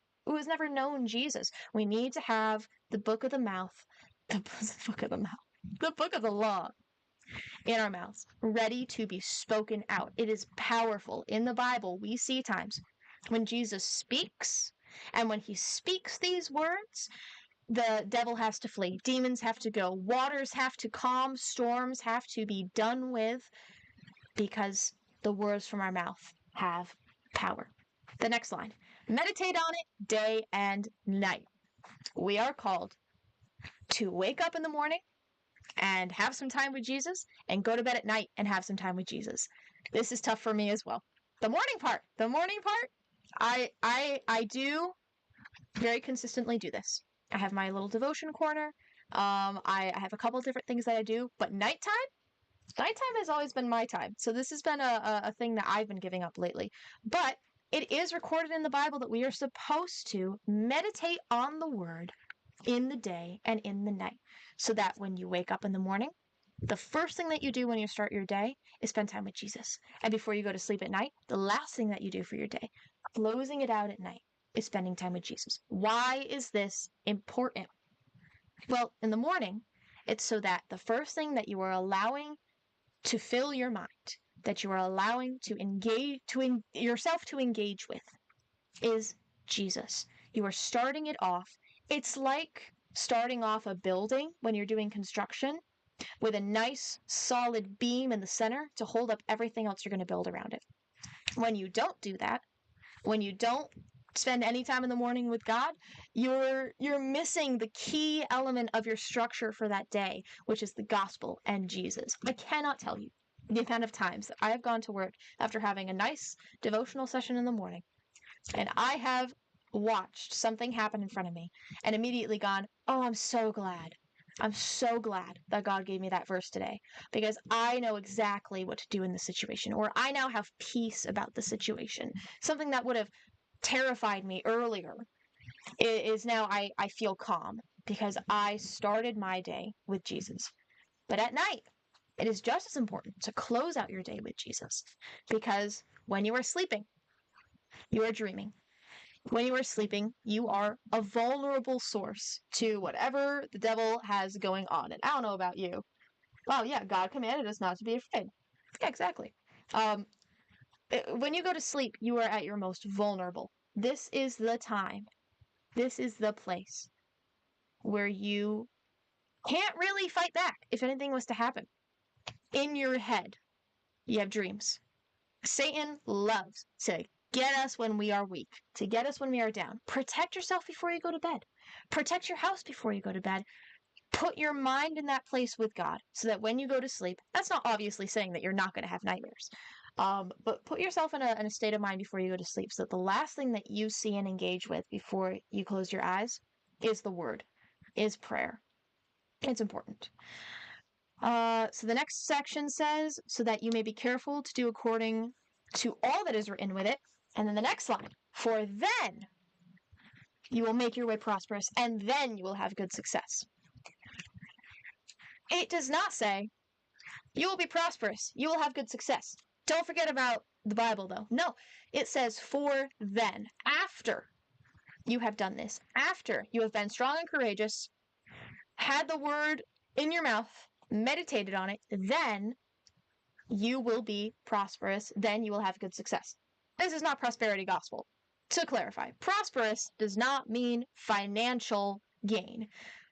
known Jesus. We need to have the book of the mouth, the book of the mouth, the book of the law in our mouths, ready to be spoken out. It is powerful. In the Bible, we see times when Jesus speaks, and when he speaks these words, the devil has to flee. Demons have to go. Waters have to calm. Storms have to be done with, because the words from our mouth have power. The next line. Meditate on it day and night. We are called to wake up in the morning and have some time with Jesus, and go to bed at night and have some time with Jesus. This is tough for me as well. The morning part, I do very consistently do this. I have my little devotion corner. I have a couple different things that I do, but nighttime has always been my time. So this has been a thing that I've been giving up lately. But it is recorded in the Bible that we are supposed to meditate on the word in the day and in the night, so that when you wake up in the morning, the first thing that you do when you start your day is spend time with Jesus. And before you go to sleep at night, the last thing that you do for your day, closing it out at night, is spending time with Jesus. Why is this important? Well, in the morning, it's so that the first thing that you are allowing to fill your mind, that you are allowing to engage yourself to engage with, is Jesus. You are starting it off. It's like starting off a building when you're doing construction with a nice solid beam in the center to hold up everything else you're going to build around it. When you don't do that, when you don't spend any time in the morning with God, you're missing the key element of your structure for that day, which is the gospel and Jesus. I cannot tell you the amount of times that I have gone to work after having a nice devotional session in the morning, and I have watched something happen in front of me and immediately gone, oh, I'm so glad. I'm so glad that God gave me that verse today, because I know exactly what to do in the situation, or I now have peace about the situation. Something that would have terrified me earlier is now I feel calm because I started my day with Jesus. But at night, it is just as important to close out your day with Jesus, because when you are sleeping, you are dreaming. When you are sleeping, you are a vulnerable source to whatever the devil has going on. And I don't know about you. Oh, yeah, God commanded us not to be afraid. Yeah, exactly. When you go to sleep, you are at your most vulnerable. This is the time. This is the place where you can't really fight back if anything was to happen. In your head, you have dreams. Satan loves to get us when we are weak, to get us when we are down. Protect yourself before you go to bed. Protect your house before you go to bed. Put your mind in that place with God so that when you go to sleep, that's not obviously saying that you're not going to have nightmares. But put yourself in a state of mind before you go to sleep so that the last thing that you see and engage with before you close your eyes is the word, is prayer. It's important. So the next section says, so that you may be careful to do according to all that is written with it. And then the next line, for then you will make your way prosperous, and then you will have good success. It does not say, you will be prosperous, you will have good success. Don't forget about the Bible, though. No, it says, for then, after you have done this, after you have been strong and courageous, had the word in your mouth, meditated on it, then you will be prosperous, then you will have good success. This is not prosperity gospel. To clarify, prosperous does not mean financial gain.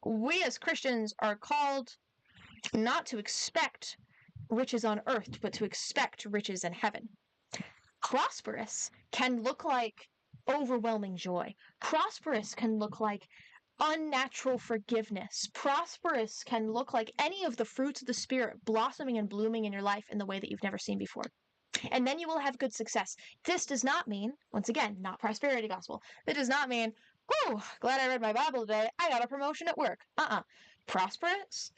We as Christians are called not to expect riches on earth, but to expect riches in heaven. Prosperous can look like overwhelming joy. Prosperous can look like unnatural forgiveness. Prosperous can look like any of the fruits of the Spirit blossoming and blooming in your life in the way that you've never seen before. And then you will have good success. This does not mean, once again, not prosperity gospel. It does not mean, oh, glad I read my Bible today. I got a promotion at work. Prosperous,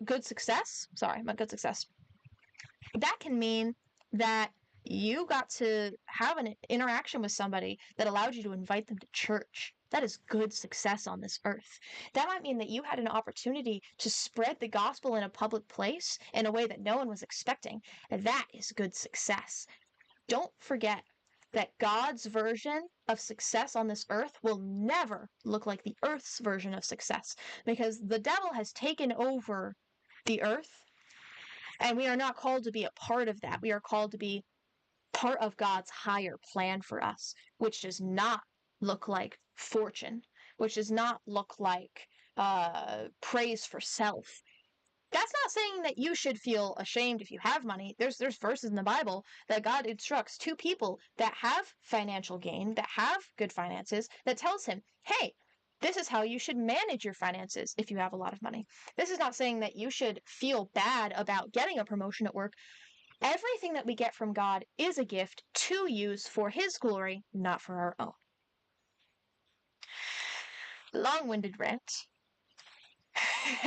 good success. Sorry, not good success. That can mean that you got to have an interaction with somebody that allowed you to invite them to church. That is good success on this earth. That might mean that you had an opportunity to spread the gospel in a public place in a way that no one was expecting. That is good success. Don't forget that God's version of success on this earth will never look like the earth's version of success, because the devil has taken over the earth, and we are not called to be a part of that. We are called to be part of God's higher plan for us, which does not look like fortune, which does not look like praise for self. That's not saying that you should feel ashamed if you have money. There's verses in the Bible that God instructs two people that have financial gain, that have good finances, that tells him, hey, this is how you should manage your finances if you have a lot of money. This is not saying that you should feel bad about getting a promotion at work. Everything that we get from God is a gift to use for his glory, not for our own. Long-winded rant.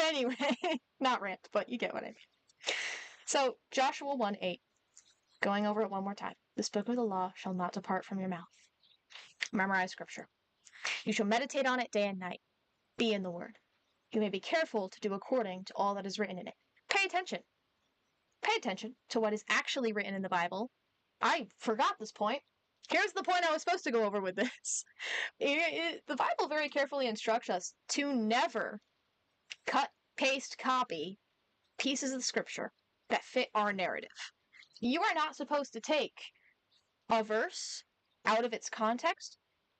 Anyway, not rant, but you get what I mean. So, Joshua 1:8, going over it one more time. This book of the law shall not depart from your mouth. Memorize scripture. You shall meditate on it day and night. Be in the word. You may be careful to do according to all that is written in it. Pay attention. Pay attention to what is actually written in the Bible. I forgot this point. Here's the point I was supposed to go over with this. The Bible very carefully instructs us to never cut, paste, copy pieces of scripture that fit our narrative. You are not supposed to take a verse out of its context,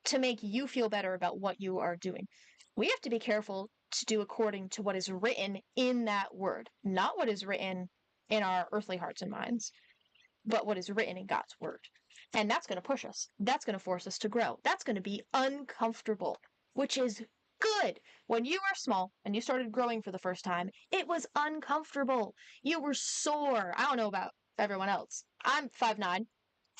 to make you feel better about what you are doing. We have to be careful to do according to what is written in that word, not what is written in our earthly hearts and minds, but what is written in God's word. And that's going to push us. That's going to force us to grow. That's going to be uncomfortable, which is good. When you were small and you started growing for the first time, it was uncomfortable. You were sore. I don't know about everyone else. I'm 5'9".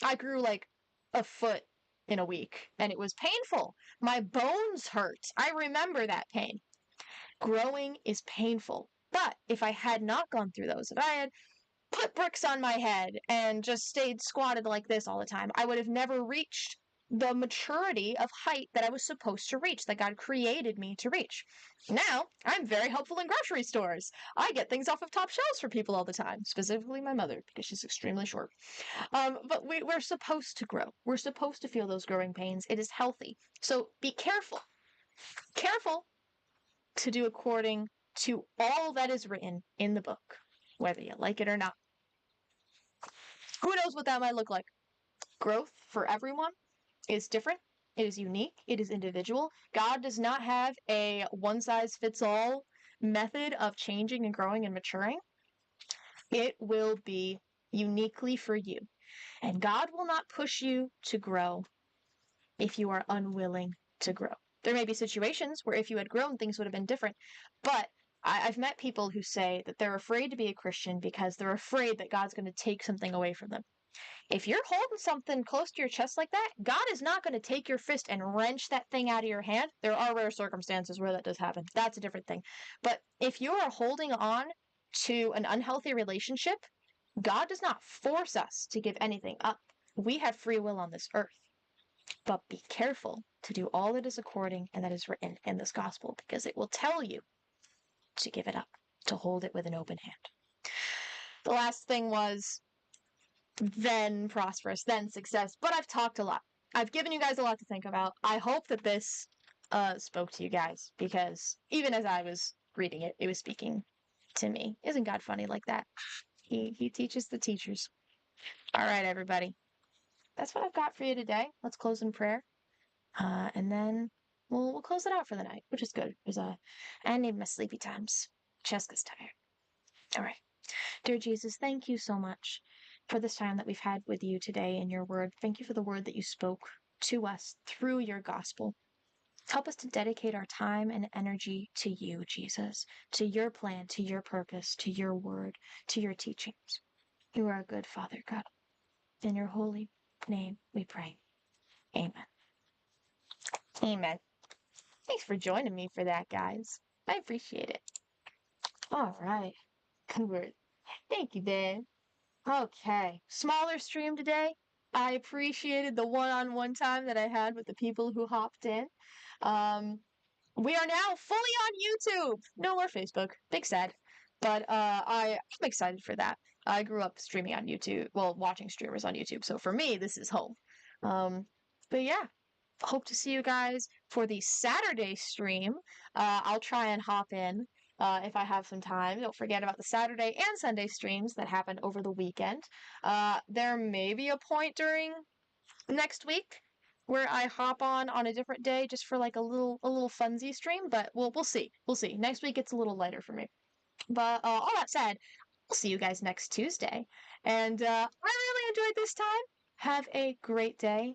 I grew like a foot in a week, and it was painful. My bones hurt. I remember that pain. Growing is painful. But if I had not gone through those, if I had put bricks on my head and just stayed squatted like this all the time, I would have never reached the maturity of height that I was supposed to reach, that God created me to reach. Now, I'm very helpful in grocery stores. I get things off of top shelves for people all the time, specifically my mother, because she's extremely short. But we're supposed to grow. We're supposed to feel those growing pains. It is healthy. So be careful. Careful to do according to all that is written in the book, whether you like it or not. Who knows what that might look like? Growth for everyone is different. It is unique. It is individual. God does not have a one-size-fits-all method of changing and growing and maturing. It will be uniquely for you. And God will not push you to grow if you are unwilling to grow. There may be situations where if you had grown, things would have been different. But I've met people who say that they're afraid to be a Christian because they're afraid that God's going to take something away from them. If you're holding something close to your chest like that, God is not going to take your fist and wrench that thing out of your hand. There are rare circumstances where that does happen. That's a different thing. But if you are holding on to an unhealthy relationship, God does not force us to give anything up. We have free will on this earth. But be careful to do all that is according and that is written in this gospel, because it will tell you to give it up, to hold it with an open hand. The last thing was then prosperous, then success. But I've talked a lot. I've given you guys a lot to think about. I hope that this spoke to you guys, because even as I was reading it, it was speaking to me. Isn't God funny like that? He teaches the teachers. All right, everybody. That's what I've got for you today. Let's close in prayer. And then we'll close it out for the night, which is good. I need my sleepy times. Chesca's tired. All right. Dear Jesus, thank you so much for this time that we've had with you today in your word. Thank you for the word that you spoke to us through your gospel. Help us to dedicate our time and energy to you, Jesus, to your plan, to your purpose, to your word, to your teachings. You are a good Father, God. In your holy name we pray. Amen. Amen. Thanks for joining me for that, guys. I appreciate it. All right. Good word. Thank you, Dan. Okay. Smaller stream today. I appreciated the one-on-one time that I had with the people who hopped in. We are now fully on YouTube. No more Facebook. Big sad. But I'm excited for that. I grew up streaming on YouTube, well, watching streamers on YouTube. So for me, this is home. But yeah, hope to see you guys for the Saturday stream. I'll try and hop in if I have some time. Don't forget about the Saturday and Sunday streams that happen over the weekend. There may be a point during next week where I hop on a different day just for like a little funsy stream, but we'll see. We'll see. Next week it's a little lighter for me. But all that said, I'll see you guys next Tuesday. And I really enjoyed this time. Have a great day.